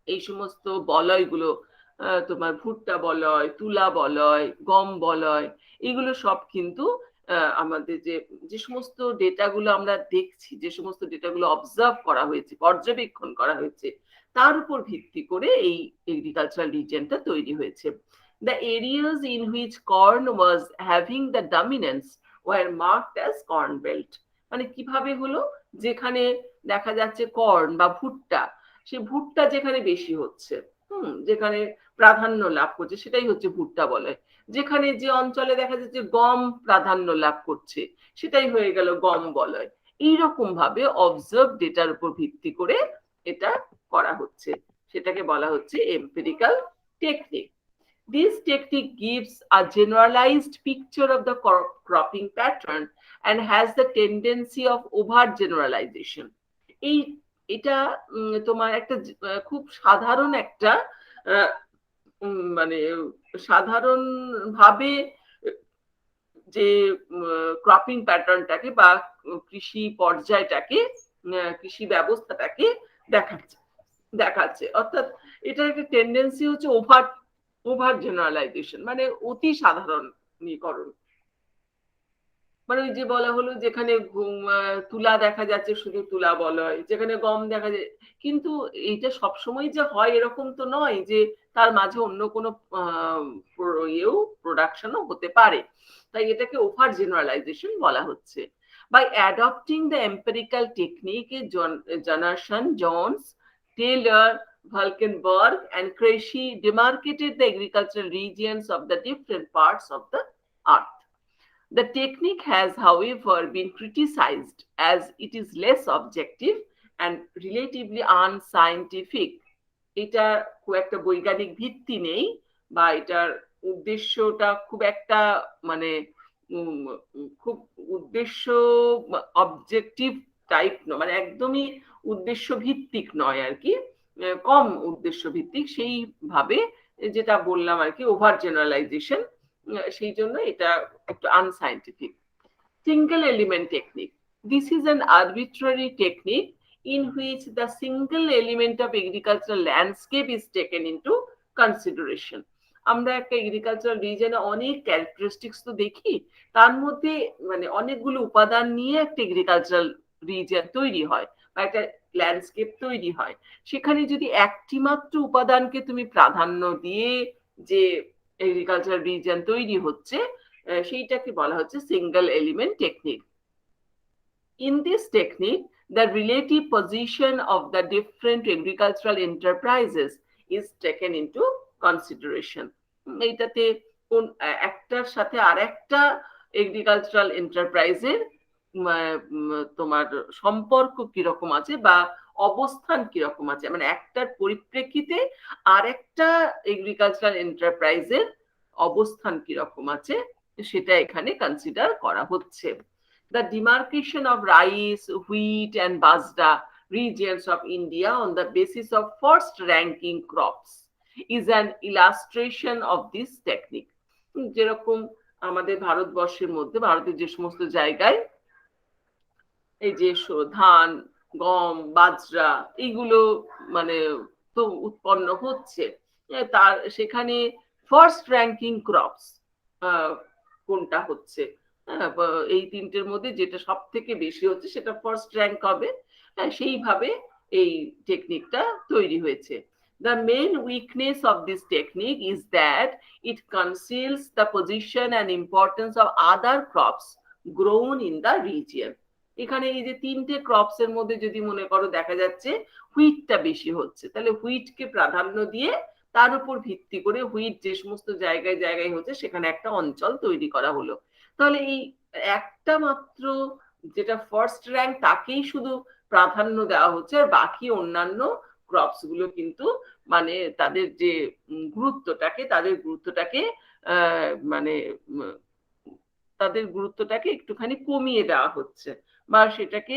এই সমস্ত বলয়গুলো তোমার ভুট্টা বলয়, তুলা বলয়, গম বলয়, এগুলো সব কিন্তু আমাদের যে সমস্ত ডেটাগুলো আমরা দেখছি, যে সমস্ত ডেটাগুলো অবজার্ভ করা হয়েছে, পর্যবেক্ষণ করা হয়েছে, তার উপর ভিত্তি করে এই এগ্রিকালচারাল রিজিয়নটা তৈরি হয়েছে। The areas in which corn was having the dominance were marked as corn belt. মানে কিভাবে হলো, যেখানে দেখা যাচ্ছে কর্ন বা ভুট্টা, সে ভুট্টা যেখানে বেশি হচ্ছে, যেখানে প্রাধান্য লাভ করছে সেটাই হচ্ছে ভুট্টা বলয়। যেখানে যে অঞ্চলে দেখা যাচ্ছে গম প্রাধান্য লাভ করছে সেটাই হয়ে গেল গম বলয়। এইরকম ভাবে অবজার্ভ ডেটার উপর ভিত্তি করে এটা করা হচ্ছে, সেটাকে বলা হচ্ছে empirical technique. This technique gives a generalized picture of the cropping pattern and has the tendency of overgeneralization. এটা তোমার একটা খুব সাধারণ একটা মানে সাধারণ ভাবে যে ক্রপিং প্যাটার্নটাকে বা কৃষি পর্যায়টাকে, কৃষি ব্যবস্থাটাকে দেখাচ্ছে দেখাচ্ছে অর্থাৎ এটার একটা টেন্ডেন্সি হচ্ছে ওভার ওভার জেনারেলাইজেশন, মানে অতি সাধারণীকরণ। মানে ওই যে বলা হলো যেখানে তুলা দেখা যাচ্ছে শুধু তুলা বলা হয়, যেখানে গম দেখা যায়, কিন্তু এইটা সবসময় যে হয় এরকম তো নয়, যে তার মাঝে অন্য কোনো প্রোডাকশনও হতে পারে। তাই এটাকে ওভার জেনারেলাইজেশন বলা হচ্ছে। By adopting the empirical technique, Jonathan Jones, Taylor, Valkenburg, and Krejci demarcated the agricultural regions of the different parts of the earth. The technique has, however, been criticized as it is less objective and relatively unscientific. এটা খুব একটা বৈজ্ঞানিক ভিত্তি নেই, বা এটার উদ্দেশ্যটা খুব একটা মানে খুব উদ্দেশ্য অবজেক্টিভ টাইপ নয়, মানে একদমই উদ্দেশ্য ভিত্তিক নয় আর কি, কম উদ্দেশ্য ভিত্তিক সেইভাবে, যেটা বললাম আর কি ওভার জেনারেলাইজেশন, সেই জন্য এটা একটু unscientific. Single element technique. This is an arbitrary technique in which the single element of agricultural landscape is taken into consideration. আমরা একটা এগ্রিকালচারাল রিজনে অনেক ক্যারেক্টারিস্টিক্স তো দেখি, তার মধ্যে মানে অনেকগুলো উপাদান নিয়ে একটা এগ্রিকালচারাল রিজন তৈরি হয় বা একটা ল্যান্ডস্কেপ তৈরি হয়। সেখানে যদি একটি মাত্র উপাদানকে তুমি প্রাধান্য দিয়ে যে এগ্রিকালচারাল রিজন তৈরি হচ্ছে, সেইটাকে বলা হচ্ছে single element technique. In this technique, the relative position of the different agricultural enterprises is taken into consideration. এইটাতে কোন একটার সাথে আরেকটা এগ্রিকালচারাল এন্টারপ্রাইজের তোমার সম্পর্ক কিরকম আছে বা অবস্থান কিরকম আছে, মানে একটার পরিপ্রেক্ষিতে আরেকটা এগ্রিকালচারাল এন্টারপ্রাইজের অবস্থান কিরকম আছে সেটা এখানে কনসিডার করা হচ্ছে। The demarcation of rice, wheat, and bajra regions of India on the basis of first ranking crops is an illustration of this technique. যেরকম আমাদের ভারতবর্ষের মধ্যে, ভারতের যে সমস্ত জায়গায় এই যে ধান, গম, বাজরা এইগুলো মানে তো উৎপন্ন হচ্ছে, তার সেখানে ফার্স্ট র্যাঙ্কিং ক্রপস কোনটা হচ্ছে, এই তিনটের মধ্যে যেটা সব থেকে বেশি হচ্ছে সেটা ফার্স্ট র্যাঙ্ক হবে, সেইভাবে এই টেকনিকটা তৈরি হয়েছে। The main weakness of this technique is that it conceals the position and importance of other crops grown in the region. এখানে এই যে তিনটে ক্রপস এর মধ্যে যদি মনে করো দেখা যাচ্ছে হুইটটা বেশি হচ্ছে, তাহলে হুইটকে প্রাধান্য দিয়ে তার উপর ভিত্তি করে হুইট যে সমস্ত জায়গায় জায়গায় হচ্ছে সেখানে একটা অঞ্চল তৈরি করা হলো। তাহলে এই একটা মাত্র যেটা ফার্স্ট র্যাঙ্ক তাকেই শুধু প্রাধান্য দেওয়া হচ্ছে, আর বাকি অন্যান্য ক্রপস গুলো কিন্তু মানে তাদের যে গুরুত্বটাকে মানে তাদের গুরুত্বটাকে একটুখানি কমিয়ে দেওয়া হচ্ছে, বা সেটাকে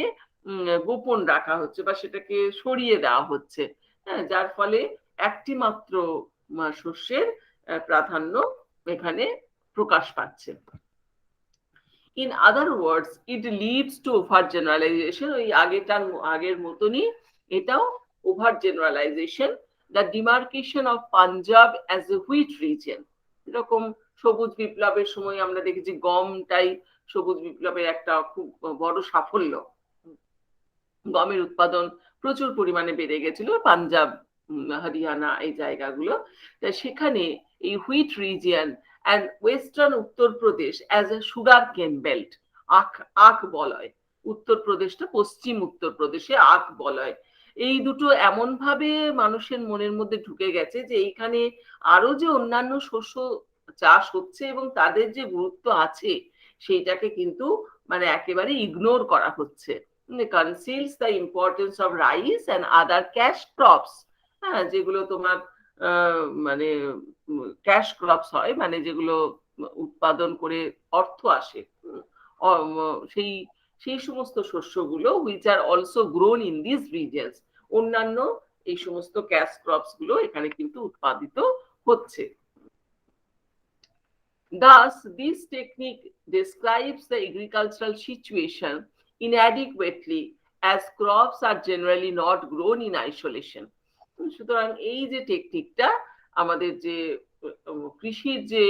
গোপন রাখা হচ্ছে, বা সেটাকে সরিয়ে দেওয়া হচ্ছে, যার ফলে একটি মাত্র শস্যের প্রাধান্য এখানে প্রকাশ পাচ্ছে। In other words, it leads to over generalization. ওই আগের মতনই এটাও over generalization. The demarcation of Punjab as a wheat region. এরকম সবুজ বিপ্লবের সময় আমরা দেখেছি গমটাই সবুজ বিপ্লবের একটা খুব বড় সাফল্য, গমের উৎপাদন প্রচুর পরিমাণে বেড়ে গেছিল পাঞ্জাব, হরিয়ানা এই জায়গাগুলো, সেখানে এই wheat region and western Uttar Pradesh as a sugar cane belt, আখ বলয়, উত্তরপ্রদেশটা পশ্চিম উত্তরপ্রদেশে আখ বলয়, এই দুটো এমন ভাবে মানুষের মনের মধ্যে ঢুকে গেছে যে এইখানে আরো যে অন্যান্য শস্য চাষ হচ্ছে এবং তাদের যে গুরুত্ব আছে সেইটাকে কিন্তু মানে একেবারে ইগনোর করা হচ্ছে। Conceals the importance of rice and other cash crops, হ্যাঁ, যেগুলো তোমার মানে ক্যাশ ক্রপস হয়, মানে যেগুলো উৎপাদন করে অর্থ আসে, সেই সেই সমস্ত শস্যগুলো which are also grown in these regions, অন্যান্য এই সমস্ত ক্যাশ ক্রপস গুলো এখানে কিন্তু উৎপাদিত হচ্ছে। Thus, this technique describes the agricultural situation inadequately as crops are generally not grown in isolation. সুতরাং এই যে টেকনিকটা আমাদের যে কৃষির যে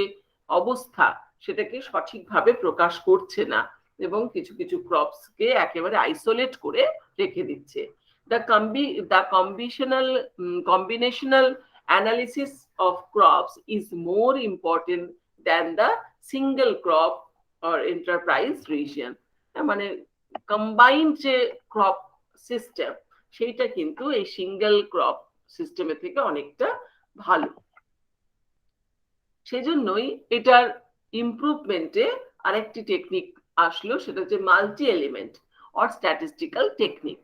অবস্থা সেটাকে সঠিকভাবে প্রকাশ করছে না এবং কিছু কিছু ক্রপসকে একেবারে আইসোলেট করে রেখে দিচ্ছে। The combinational analysis of crops is more important than the single crop or enterprise region. মানে কম্বাইন্ড যে ক্রপ সিস্টেম সেইটা কিন্তু এই সিঙ্গেল ক্রপ সিস্টেমের থেকে অনেকটা ভালো। সেজন্যই এটার ইমপ্রুভমেন্টে আরেকটি টেকনিক আসলো, সেটা হচ্ছে multi element or statistical technique.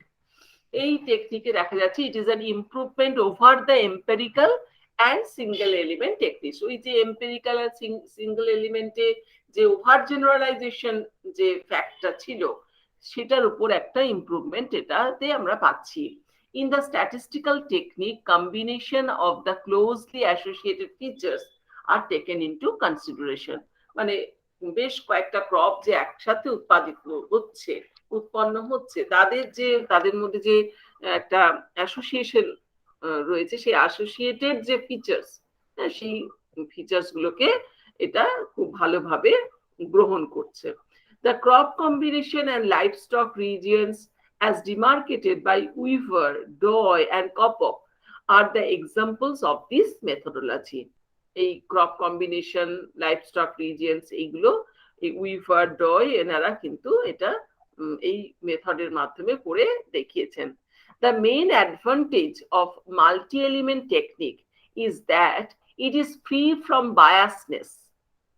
এই টেকনিকে দেখা যাচ্ছে it is an improvement over the empirical and single element technique. ওই যে এম্পেরিক্যাল আর সিঙ্গেল এলিমেন্টে যে ওভার জেনারেলাইজেশন যে ফ্যাক্টটা ছিল সেটার উপর একটা ইমপ্রুভমেন্ট এটাতে আমরা পাচ্ছি। In the statistical technique, combination of the closely associated features are taken into consideration. মানে বেশ কয়েকটা ক্রপ যে একসাথে উৎপাদিত হচ্ছে, উৎপন্ন হচ্ছে, তাদের মধ্যে যে একটা অ্যাসোসিয়েশন রয়েছে, সেই অ্যাসোসিয়েটেড যে ফিচার্স, সেই ফিচার্স গুলোকে এটা খুব ভালোভাবে গ্রহণ করছে। The crop combination and livestock regions as demarcated by Weaver, Doy and Kopok are the examples of this methodology. এই ক্রপ কম্বিনেশন, লাইভস্টক রিজিয়ন্স, এইগুলো এই উইভার, ডয় এনারা কিন্তু এটা এই মেথডের মাধ্যমে করে দেখিয়েছেন। The main advantage of multi-element technique is that it is free from biasness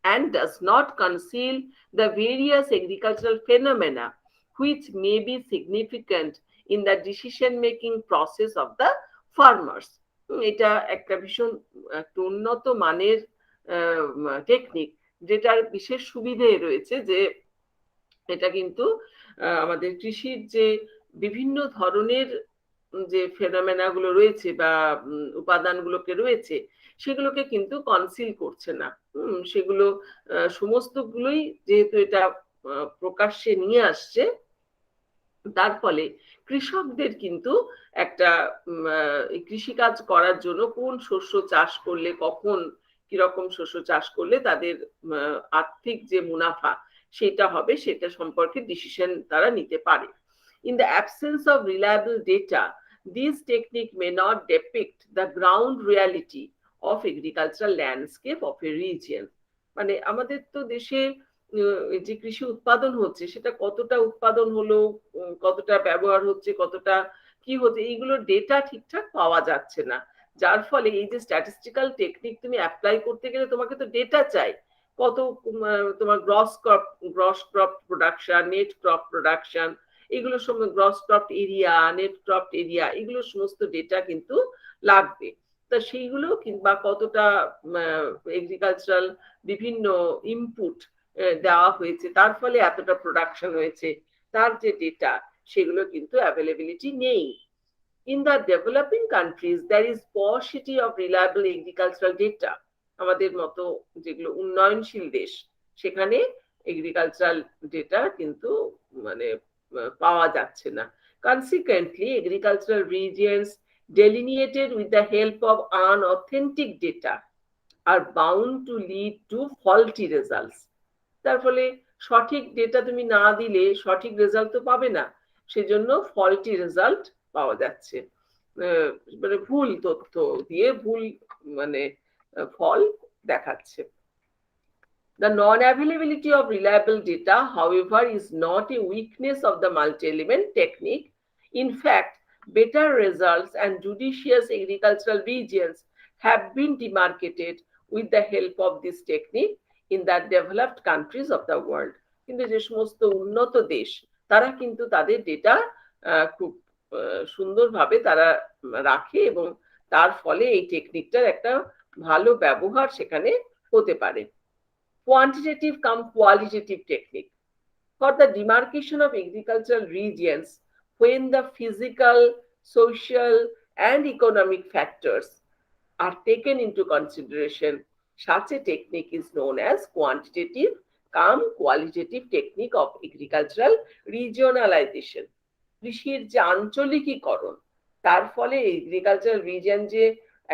and does not conceal the various agricultural phenomena which may be significant in the decision-making process of the farmers. এটা একটা ভীষণ একটা উন্নত মানের technique, যেটার বিশেষ সুবিধে রয়েছে যে এটা কিন্তু আমাদের কৃষির যে বিভিন্ন ধরনের যে ফেনোমেনা গুলো রয়েছে বা উপাদানগুলোকে রয়েছে সেগুলোকে কিন্তু কনসিল করছে না। সেগুলো সমস্তগুলোই যেহেতু এটা প্রকাশ্যে নিয়ে আসছে, তার ফলে কৃষকদের কিন্তু একটা কৃষিকাজ করার জন্য কোন শস্য চাষ করলে, কখন কিরকম শস্য চাষ করলে তাদের আর্থিক যে মুনাফা সেটা হবে, সেটা সম্পর্কে ডিসিশন তারা নিতে পারে। In the absence of reliable data, this technique may not depict the ground reality of agricultural landscape of a region. মানে আমাদের তো দেশে যে কৃষি উৎপাদন হচ্ছে সেটা কতটা উৎপাদন হলো, কতটা ব্যবহার হচ্ছে, কতটা কি হচ্ছে, এইগুলোর ডেটা ঠিকঠাক পাওয়া যাচ্ছে না। যার ফলে এই যে স্ট্যাটিস্টিক্যাল টেকনিক তুমি অ্যাপ্লাই করতে গেলে তোমাকে তো ডেটা চাই, কত তোমার gross crop production, net crop production, এগুলো সময় gross crop area, net crop area, এগুলো সমস্ত ডেটা কিন্তু লাগবে। তা সেইগুলো কিংবা কতটা এগ্রিকালচারাল বিভিন্ন ইনপুট দেওয়া হয়েছে, তার ফলে এতটা প্রোডাকশন হয়েছে, তার যে ডেটা সেগুলো কিন্তু অ্যাভেলেবিলিটি নেই। In the developing countries, there is paucity of reliable agricultural data. আমাদের মতো যেগুলো উন্নয়নশীল দেশ সেখানে এগ্রিকালচারাল ডেটা কিন্তু মানে পাওয়া যাচ্ছে না। Consequently, agricultural regions delineated with the help of unauthentic data are bound to lead to faulty results. তার ফলে সঠিক ডেটা তুমি না দিলে সঠিক রেজাল্ট তো পাবে না, সেজন্য ফল্টি রেজাল্ট পাওয়া যাচ্ছে, মানে ভুল তথ্য দিয়ে ভুল মানে ফল দেখাচ্ছে। The non-availability of reliable data, however, is not a weakness of the multi-element technique. In fact, better results and judicious agricultural regions have been demarcated with the help of this technique in the developed countries of the world. কিন্তু যে সমস্ত উন্নত দেশ তারা কিন্তু তাদের data খুব সুন্দরভাবে তারা রাখে এবং তার ফলে এই টেকনিকটার একটা ভালো ব্যবহার সেখানে হতে পারে। Quantitative cum qualitative technique. For the demarcation of agricultural regions, when the physical, social, and economic factors are taken into consideration. Such a technique is known as quantitative qualitative technique of agricultural regionalization. কৃষির যে আঞ্চলিকীকরণ, তার ফলে agricultural region যে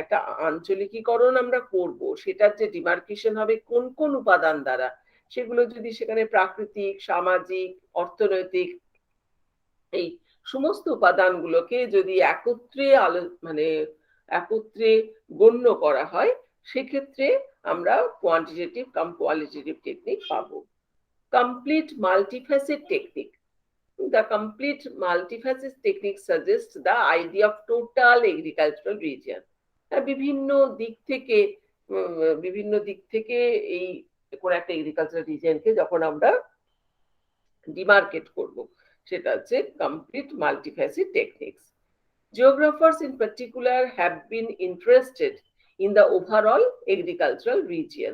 একটা আঞ্চলিকীকরণ আমরা করব, সেটার যে ডিমার্কেশন হবে কোন কোন উপাদান দ্বারা, সেগুলো যদি সেখানে প্রাকৃতিক, সামাজিক, অর্থনৈতিক এই সমস্ত উপাদানগুলোকে যদি একত্রে একত্রে গণ্য করা হয়, সেক্ষেত্রে আমরা কোয়ান্টিটেটিভ কোয়ালিটেটিভ টেকনিক পাবো। Complete multifaceted technique. The complete multifaceted technique suggests the idea of total agricultural region. বিভিন্ন দিক থেকে এই কোন একটা এগ্রিকালচারাল রিজিয়নকে যখন আমরা ডিমার্কেট করব, সেটা হচ্ছে complete multifaceted techniques. Geographers in particular have been interested in the overall agricultural region,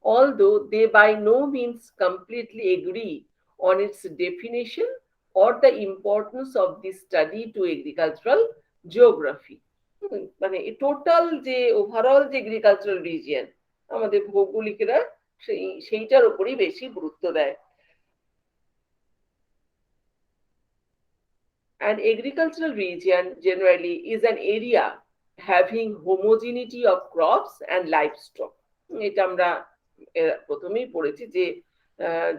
although they by no means completely agree on its definition or the importance of this study to agricultural geography. মানে total যে overall যে agricultural region, আমাদের ভৌগোলিকেরা সেইটার উপরই বেশি গুরুত্ব দেয়। An agricultural region generally is an area having homogeneity of crops and livestock. এটা আমরা প্রথমেই পড়েছি যে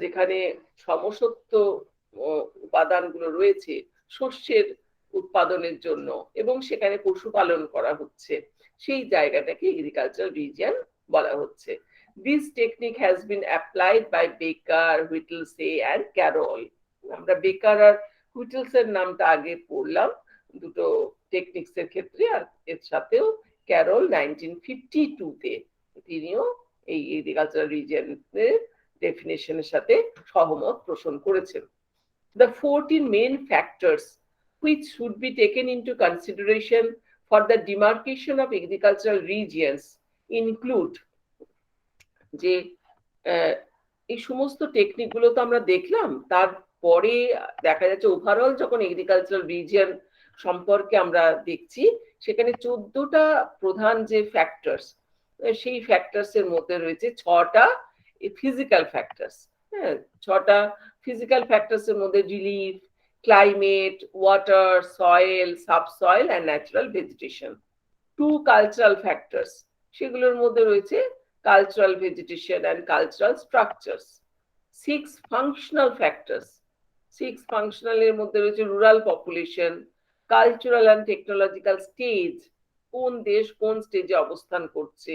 যেখানে সমসত্ব উপাদানগুলো রয়েছে শস্যের উৎপাদনের জন্য এবং সেখানে পশুপালন করা হচ্ছে, সেই জায়গাটাকে এগ্রিকালচারাল রিজিয়ন বলা হচ্ছে। This technique has been applied by Baker, Whittlesey and Carroll. আমরা বেকার আর হুইটলসের নামটা আগে পড়লাম দুটো টেকনিক্স এর ক্ষেত্রে, আর এর সাথেও ক্যারল 1952 তে তিনিও এই এগ্রিকালচারাল রিজিয়নের ডেফিনেশনের সাথে সহমত পোষণ করেছেন। The 14 main factors which should be taken into consideration for the demarcation of agricultural regions include, যে এই সমস্ত টেকনিক গুলো তো আমরা দেখলাম, তারপরে দেখা যাচ্ছে ওভারঅল যখন এগ্রিকালচারাল রিজিয়ন সম্পর্কে আমরা দেখছি, সেখানে 14টা প্রধান যে ফ্যাক্টরস, সেই ফ্যাক্টরস এর মধ্যে রয়েছে 6টা ফিজিক্যাল ফ্যাক্টরস। হ্যাঁ, 6টা ফিজিক্যাল ফ্যাক্টরস এর মধ্যে relief, climate, water, soil, subsoil and natural vegetation. 2 cultural factors, সেগুলোর মধ্যে রয়েছে cultural vegetation and cultural structures. 6 functional factors, 6 functional এর মধ্যে রয়েছে rural population, cultural and technological stage, কোন দেশ কোন স্টেজে অবস্থান করছে,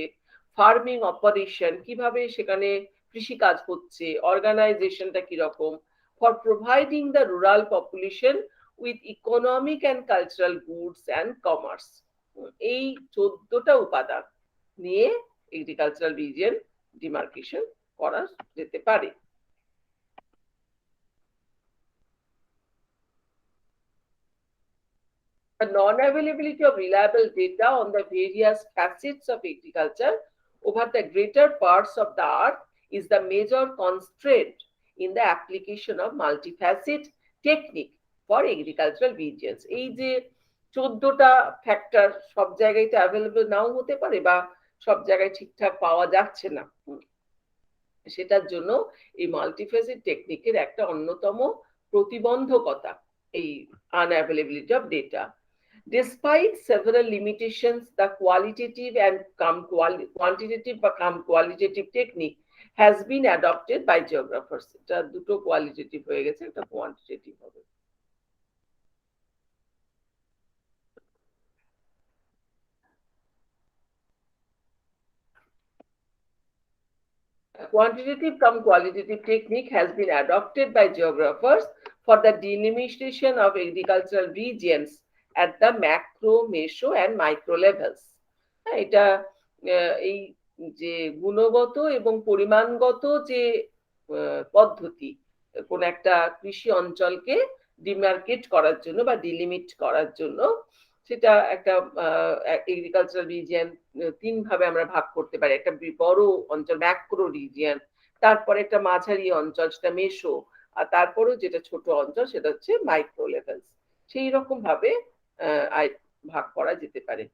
ফার্মিং অপারেশন, কিভাবে সেখানে কৃষিকাজ হচ্ছে, অর্গানাইজেশনটা কিরকম, for providing the rural population with economic and cultural goods and commerce. এই 14টা উপাদান নিয়ে এগ্রিকালচারাল রিজিয়ন ডিমার্কেশন করা যেতে পারে। The non-availability of reliable data on the various facets of agriculture over the greater parts of the earth is the major constraint in the application of multifaceted technique for agricultural regions. এই যে 14টা factor সব জায়গায় available নাও হতে পারে বা সব জায়গায় ঠিকঠাক পাওয়া যাচ্ছে না, সেটার জন্য এই মাল্টিফেসেড টেকনিকের একটা অন্যতম প্রতিবন্ধকতা এই unavailability of data. Despite several limitations, the qualitative and quantitative qualitative technique has been adopted by geographers. এটা দুটো কোয়ালিটেটিভ হয়ে গেছে, একটা কোয়ান্টিটেটিভ হবে। Quantitative qualitative technique has been adopted by geographers for the delimitation of agricultural regions at the macro, meso and micro levels. এটা এই যে গুণগত এবং পরিমাণগত যে পদ্ধতি কোন একটা কৃষি অঞ্চলকে ডিমার্কেট করার জন্য বা ডিলিমিট করার জন্য, সেটা একটা এগ্রিকালচারাল রিজিয়ন 3 ভাবে আমরা ভাগ করতে পারি। একটা বড় অঞ্চল ম্যাক্রো রিজিয়ন, তারপরে একটা মাঝারি অঞ্চল সেটা মেসো, আর তারপরেও যেটা ছোট অঞ্চল সেটা হচ্ছে মাইক্রো লেভেলস। সেই রকম ভাবে ভাগ করা যেতে পারে।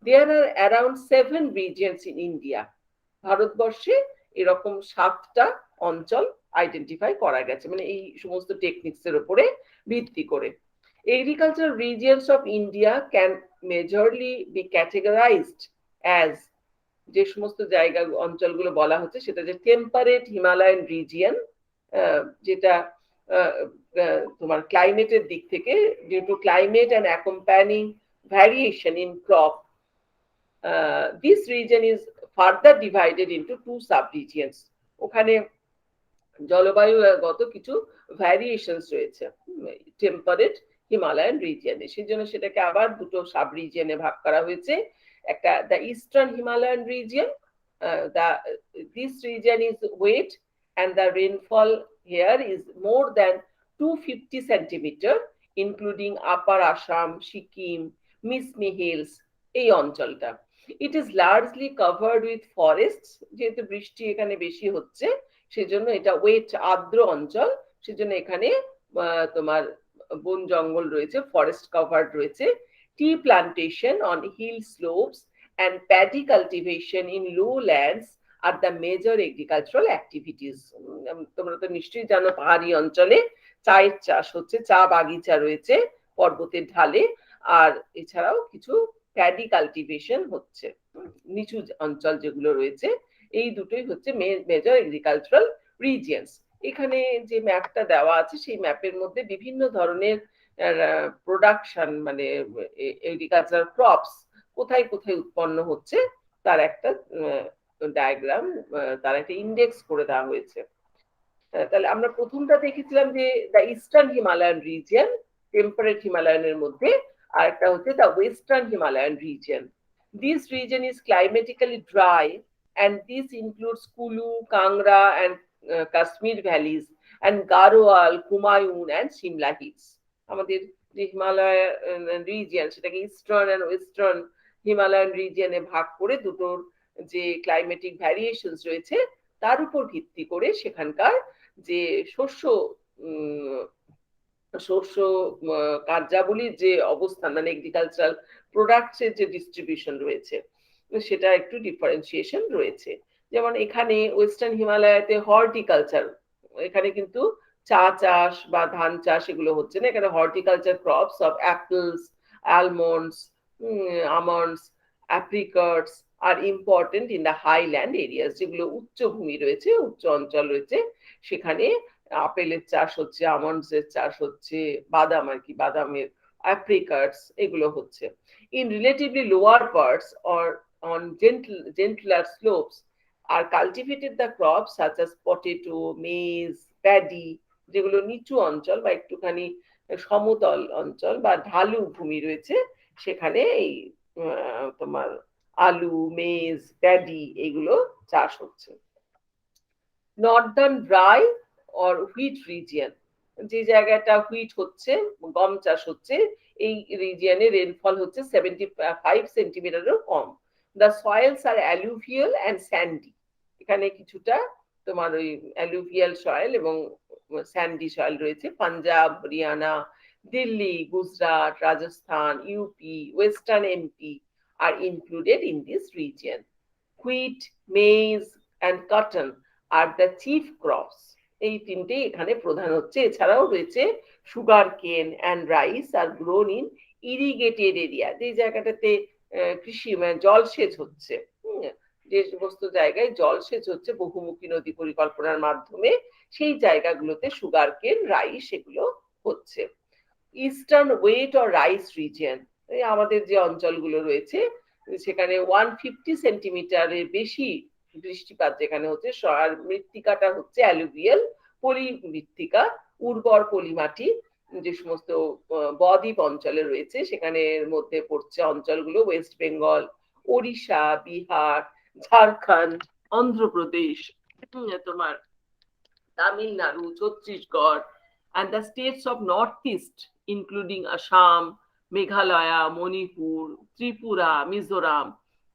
There are around 7 regions in India. ভারতবর্ষে এরকম 7টা অঞ্চল আইডেন্টিফাই করা গেছে, মানে এই সমস্ত টেকনিক্স এর উপরে ভিত্তি করে। Agricultural regions of India can majorly be categorized as, যে সমস্ত জায়গা অঞ্চলগুলো বলা হচ্ছে সেটা যে টেম্পারেট হিমালয়ান রিজিয়ন, যেটা তোমার ক্লাইমেটের দিক থেকে due to climate and accompanying variation in crop, this region is further divided into 2 sub-regions. ওখানে জলবায়ুগত কিছু ভ্যারিয়েশনস রয়েছে টেম্পারেট হিমালয়ান রিজিয়নে, সেই জন্য সেটাকে আবার দুটো সাব রিজিয়নে ভাগ করা হয়েছে। একটা the eastern Himalayan region, this region is wet and the rainfall here is more than 250 centimeter, including Upper Assam, Sikkim, Mismi Hills, এই অঞ্চলটা। It is largely covered with forests, যেহেতু বৃষ্টি এখানে বেশি হচ্ছে সেজন্য এটা ওয়েট আর্দ্র অঞ্চল, সেজন্য এখানে তোমার বন জঙ্গল রয়েছে, ফরেস্ট কভার্ড রয়েছে। Tea plantation on hill slopes and paddy cultivation in lowlands are the major agricultural activities. তোমরা তো নিশ্চয়ই জানো পাহাড়ি অঞ্চলে চায়ের চাষ হচ্ছে, চা বাগিচা রয়েছে পর্বতের ঢালে, আর এছাড়াও কিছু প্যাডি কাল্টিভেশন হচ্ছে নিচু অঞ্চল যেগুলো রয়েছে। এই দুটোই হচ্ছে মেজর এগ্রিকালচারাল রিজিয়নস। এখানে যে ম্যাপটা দেওয়া আছে সেই ম্যাপের মধ্যে বিভিন্ন ধরনের প্রোডাকশন, মানে এগ্রিকালচারাল ক্রপস কোথায় কোথায় উৎপন্ন হচ্ছে তার একটা ডায়াগ্রাম, তার একটা ইন্ডেক্স করে দেওয়া হয়েছে। তাহলে আমরা প্রথমটা দেখেছিলাম যে the eastern Himalayan region, temperate হিমালয়ানের মধ্যে, আর একটা হচ্ছে the western Himalayan region. This region is climatically dry and this includes Kulu, Kangra and Kashmir valleys and Garhwal, Kumayun and Shimla hills. আমাদের যে হিমালয় রিজিয়ন সেটাকে ইস্টার্ন এন্ড ওয়েস্টার্ন হিমালয়ান রিজিয়নে ভাগ করে দুটোর যে ক্লাইমেটিক ভ্যারিয়েশনস রয়েছে তার উপর ভিত্তি করে সেখানকার যে শস্য কার্যাবলীর যে অবস্থান, মানে এগ্রিকালচারাল প্রোডাক্টসের যে ডিস্ট্রিবিউশন রয়েছে সেটা একটু ডিফারেন্সিয়েশন রয়েছে। যেমন এখানে ওয়েস্টার্ন হিমালয়াতে হর্টিকালচার, এখানে কিন্তু চা চাষ বা ধান চাষ এগুলো হচ্ছে না, এখানে horticulture crops of apples, almonds, almonds, apricots are important in the highland areas, যেগুলো উচ্চভূমি রয়েছে, উচ্চ অঞ্চল রয়েছে, সেখানে আপেলের চাষ হচ্ছে, আমন্ডস এর চাষ হচ্ছে, বাদাম আর কি, বাদামের অ্যাপ্রিকটস এগুলো হচ্ছে। In relatively lower parts or on gentler slopes are cultivated the crops such as potato, maize, paddy, যেগুলো নিচু অঞ্চল বা একটুখানি সমতল অঞ্চল বা ঢালু ভূমি রয়েছে সেখানে এই তোমার আলু, মেজ, প্যাডি এগুলো চাষ হচ্ছে। Northern dry or wheat region, যে জায়গাটা হুইট হচ্ছে, গম চাষ হচ্ছে, এই রিজিয়নে রেনফল হচ্ছে 75 সেন্টিমিটারেরও কম। The soils are alluvial and sandy, এখানে কিছুটা তোমার ওই অ্যালুভিয়াল সয়েল এবং স্যান্ডি সয়েল রয়েছে। Punjab, Haryana, Delhi, Gujarat, Rajasthan, UP, western MP are included in this region. Wheat, maize and cotton are the chief crops, এই তিনটেই এখানে প্রধান হচ্ছে। এছাড়াও রয়েছে sugar cane and rice are grown in irrigated area, যে জায়গাটাতে কৃষি মানে জলসেচ হচ্ছে, যে সমস্ত জায়গায় জলসেচ হচ্ছে বহুমুখী নদী পরিকল্পনার মাধ্যমে, সেই জায়গাগুলোতে সুগার কেন, রাইস এগুলো হচ্ছে। Eastern wet or rice region, আমাদের যে অঞ্চলগুলো রয়েছে সেখানে 150 সেন্টিমিটারের বেশি বৃষ্টিপাত যেখানে হচ্ছে, আর মৃত্তিকাটা হচ্ছে অ্যালুভিয়াল পলি মৃত্তিকা, উর্বর পলিমাটি যে সমস্ত বদ্বীপ অঞ্চলে রয়েছে সেখানে মধ্যে পড়ছে অঞ্চলগুলো ওয়েস্ট বেঙ্গল, ওড়িশা, বিহার, ঝাড়খণ্ড, অন্ধ্রপ্রদেশ, তোমার Tamil Nadu, Chhattisgarh and the states of northeast including Assam, Meghalaya, Manipur, Tripura, Mizoram,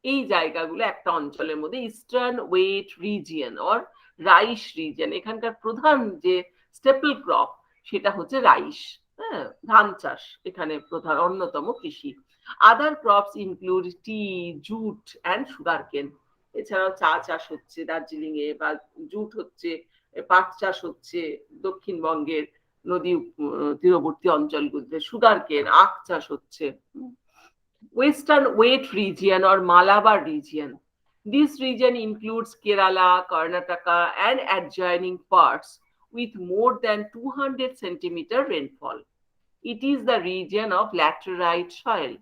এই জায়গাগুলো একটা অঞ্চলের মধ্যে eastern wet region or rice region. এখানকার প্রধান যে স্টেপল ক্রপ সেটা হচ্ছে রাইস, হ্যাঁ, ধান চাষ এখানে প্রধান অন্যতম কৃষি। Other crops include tea, jute and sugar cane. এছাড়াও চা চাষ হচ্ছে দার্জিলিং এ, বা জুট হচ্ছে, পাট চাষ হচ্ছে দক্ষিণবঙ্গের নদী তীরবর্তী অঞ্চলগুলোতে, সুগার কেন আখ চাষ হচ্ছে। Western wet region or Malabar region, this region includes Kerala, Karnataka and adjoining parts with more than 200 centimeter rainfall. It is the region of laterite soil.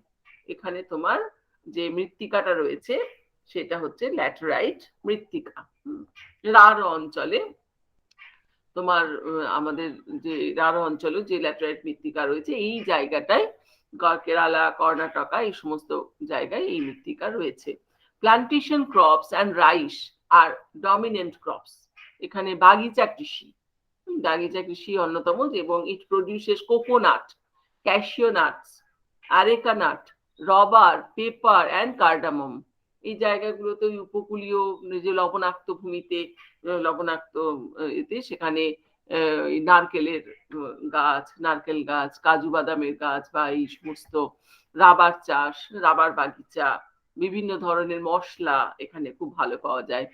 এখানে তোমার যে মৃত্তিকাটা রয়েছে সেটা হচ্ছে ল্যাটেরাইট মৃত্তিকা। রাঢ় অঞ্চলে তোমার আমাদের যে রাঢ় অঞ্চলে যে ল্যাটেরাইট মৃত্তিকা রয়েছে এই জায়গাটায় কেরালা, কর্ণাটকা এই সমস্ত জায়গায় এই মৃত্তিকা রয়েছে। Plantation crops and rice are dominant crops. এখানে বাগিচা কৃষি, বাগিচা কৃষি অন্যতম, এবং it produces coconut, cashew nuts, areca nut, rubber, pepper and cardamom. এই জায়গাগুলোতে উপকূলীয় যে লবণাক্ত ভূমিতে, লবণাক্ত এতে সেখানে নারকেলের গাছ, নারকেল গাছ, কাজু বাদামের গাছ, বা এই সমস্ত রাবার চাষ, রাবার বাগিচা, বিভিন্ন ধরনের মশলা এখানে খুব ভালো পাওয়া যায়।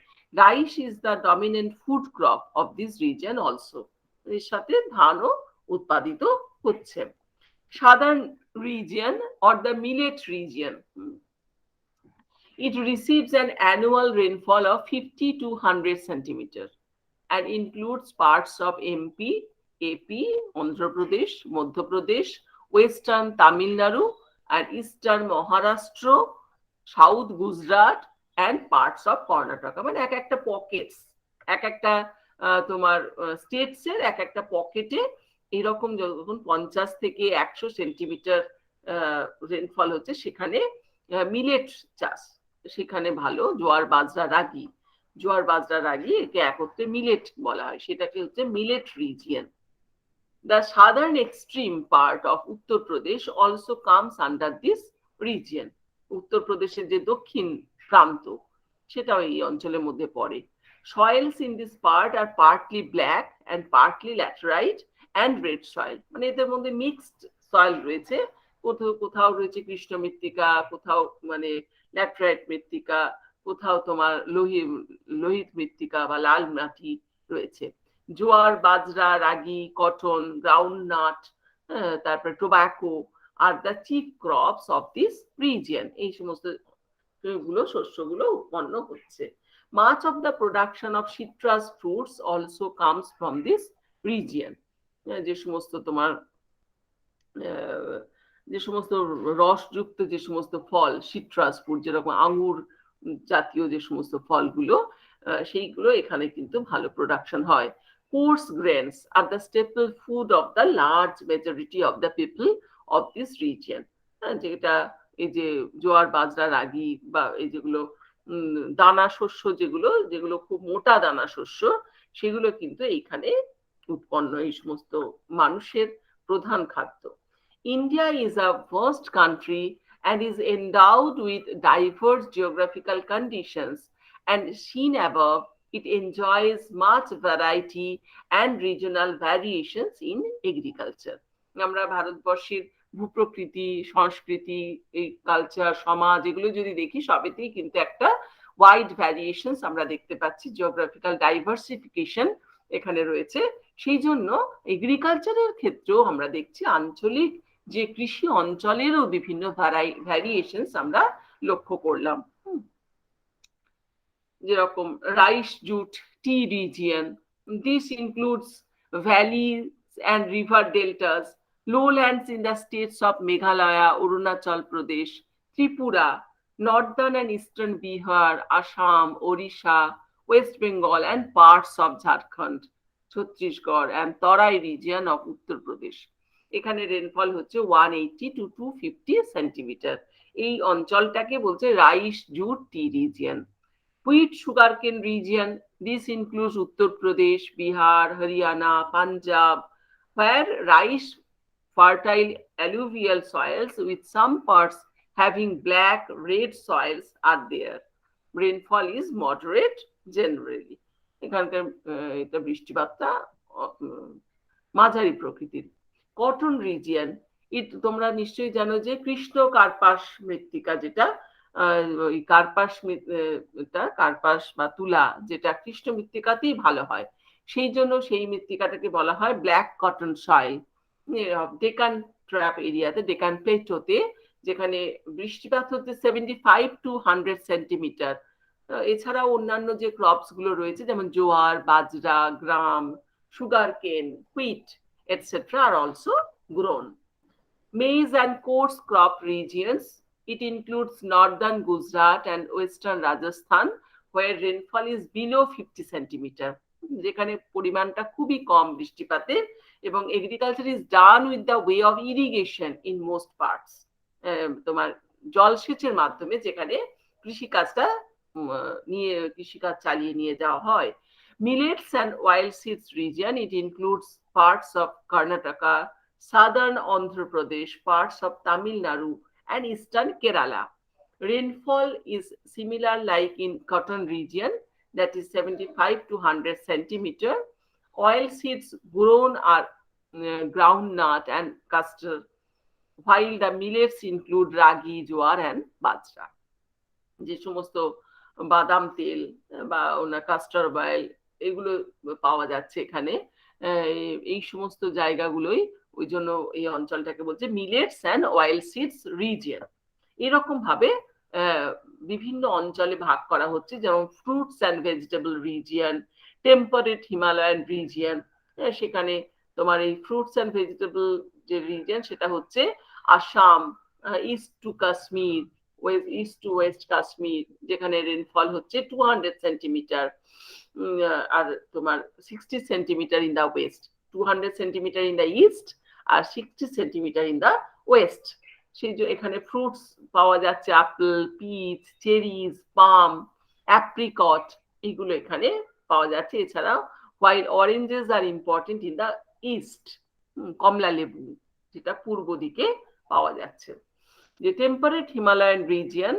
Rice is the dominant food crop of this reason also. এর সাথে ধানও উৎপাদিত হচ্ছে। Southern region or the millet region, it receives an annual rainfall of 50 to 100 centimeters and includes parts of MP, AP, Andhra Pradesh, Madhya Pradesh, Western Tamil Nadu and Eastern Maharashtra, South Gujarat and parts of Karnataka. মানে এক একটা Pockets, এক একটা তোমার states এর এক একটা পকেটে এরকম যখন 50 থেকে 100 সেন্টিমিটার রেনফল হচ্ছে সেখানে মিলেট চাষ সেখানে ভালো। জোয়ার বাজরা রাগি, জোয়ার বাজরা রাগি একে একত্রে মিলেট বলা হয়, সেটাকে হচ্ছে millet region. The southern extreme part of Uttar Pradesh also comes under this region. উত্তর প্রদেশের যে দক্ষিণ প্রান্ত সেটাও এই অঞ্চলের মধ্যে পড়ে। Soils in this part are partly black and partly laterite and red soil, মানে এদের মধ্যে মিক্সড সয়েল রয়েছে, কোথাও কোথাও রয়েছে কৃষ্ণ মৃত্তিকা, কোথাও মানে ল্যাটেরাইট মৃত্তিকা, কোথাও তোমার লোহিত মৃত্তিকা বা লাল মাটি রয়েছে। জোয়ার, বাজরা, রাগি, কটন, গ্রাউন্ডনাট, তারপরে tobacco R the chief crops of this region. এই সমস্ত শস্যগুলো উৎপন্ন হচ্ছে। Much of the production of citrus fruits also comes from this region. যে সমস্ত তোমার যে সমস্ত রসযুক্ত যে সমস্ত ফল, সিট্রাস ফ্রুট, যেরকম আঙুর জাতীয় যে সমস্ত ফলগুলো, সেইগুলো এখানে কিন্তু ভালো প্রোডাকশন হয়। Coarse grains are the staple food of the large majority of the people of this region. যেটা এই যে জোয়ার, বাজরা, রাগি বা এই যেগুলো দানা শস্য, যেগুলো যেগুলো খুব মোটা দানা শস্য, সেগুলো কিন্তু এইখানে উৎপন্ন, এই সমস্ত মানুষের প্রধান খাদ্য। India is a vast country and is endowed with diverse geographical conditions, and seen above, it enjoys much variety and regional variations in agriculture. আমরা ভারতবর্ষের ভূপ্রকৃতি, সংস্কৃতি, এই কালচার, সমাজ, এগুলো যদি দেখি সবেতেই কিন্তু একটা ওয়াইড ভ্যারিয়েশনস আমরা দেখতে পাচ্ছি, জিওগ্রাফিক্যাল ডাইভার্সিফিকেশন এখানে রয়েছে। সেই জন্য এগ্রিকালচারের ক্ষেত্রেও আমরা দেখছি আঞ্চলিক যে কৃষি অঞ্চলেরও বিভিন্ন ভ্যারিয়েশনস আমরা লক্ষ্য করলাম। যেরকম rice, jute, tea region, this includes valleys and river deltas, lowlands in the states of Meghalaya, Arunachal Pradesh, Tripura, northern and eastern Bihar, Assam, Odisha, West Bengal and parts of Jharkhand, Chhattisgarh and Tarai region of Uttar Pradesh. এখানে rainfall হচ্ছে 180 to 250 centimetre. এই অঞ্চলটাকে বলছে rice, jute, tea region. Wheat sugarcane region, this includes Uttar Pradesh, Bihar, Haryana, Punjab, where rice fertile alluvial soils with some parts having black, red soils are there. Rainfall is moderate generally. এখানকার এটা বৃষ্টিপাতটা মাঝারি প্রকৃতির। Cotton region, তোমরা নিশ্চয়ই জানো যে কৃষ্ণ কার্পাস মৃত্তিকা, যেটা ওই কার্পাস কার্পাস বা তুলা যেটা কৃষ্ণ মৃত্তিকাতেই ভালো হয়, সেই জন্য সেই মৃত্তিকাটাকে বলা হয় black cotton soil. Deccan trap এরিয়াতে, ডেকান প্লেটোতে, যেখানে বৃষ্টিপাত হচ্ছে 75 to 100 সেন্টিমিটার। এছাড়াও অন্যান্য যে ক্রপস গুলো রয়েছে, যেমন জোয়ার, বাজরা, গ্রাম, সুগার কেন, wheat etc. are also grown. Maize and coarse crop regions, it includes northern Gujarat and western Rajasthan, where rainfall is below 50 centimeter, যেখানে পরিমাণটা খুবই কম বৃষ্টিপাতের, এবং agriculture is done with the way of irrigation in most parts, তোমার জলসেচের মাধ্যমে যেখানে কৃষিকাজটা কৃষিকাজ চালিয়ে নিয়ে যাওয়া হয়। Millets and oilseeds region, it includes parts of Karnataka, southern Andhra Pradesh, parts of Tamil Nadu, and eastern Kerala. Rainfall is similar like in cotton region, that is 75 to 100 centimeter. Oilseeds grown are groundnut and custard, while the millets include ragi, jowar, and bajra. যে সমস্ত বাদাম তেল বা custard oil এগুলো পাওয়া যাচ্ছে এখানে, এই সমস্ত জায়গাগুলোই ওই জন্য এই অঞ্চলটাকে বলছে millets and oil seeds region. এরকম ভাবে বিভিন্ন অঞ্চলে ভাগ করা হচ্ছে, যেমন fruits and vegetable region, temperate Himalayan region. সেখানে তোমার এই ফ্রুটস অ্যান্ড ভেজিটেবল যে রিজিয়ন সেটা হচ্ছে Assam, east to Kashmir, east to west Kashmir, যেখানে রেনফল হচ্ছে 200 সেন্টিমিটার, আর তোমার 60 centimetre in the west, 200 centimetre in the east আর 60 সেন্টিমিটার ইন দা ওয়েস্ট। সেই যে এখানে ফ্রুটস পাওয়া যাচ্ছে, apple, peach, cherries, plum, apricot, এগুলো এখানে পাওয়া যাচ্ছে। এছাড়াও while oranges are important in the east, কমলা লেবু যেটা পূর্ব দিকে পাওয়া যাচ্ছে। যে টেম্পারেট হিমালয়ান রিজিয়ন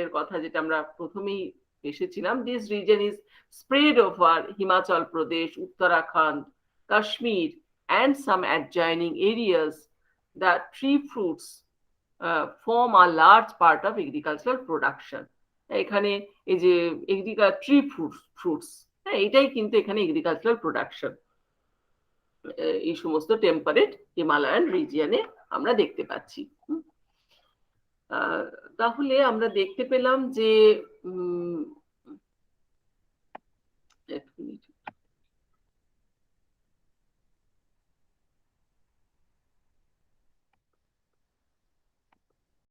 এর কথা যেটা আমরা প্রথমেই এসেছিলাম, this reason is spread over Himachal Pradesh, Uttarakhand, Kashmir and some adjoining areas. The tree fruits form a large part of agricultural production. এখানে এই যে ট্রি ফ্রুটস, এটাই কিন্তু এখানে এগ্রিকালচারাল প্রোডাকশন এই সমস্ত টেম্পারেট হিমালয়ান রিজিয়নে আমরা দেখতে পাচ্ছি। তাহলে আমরা দেখতে পেলাম যে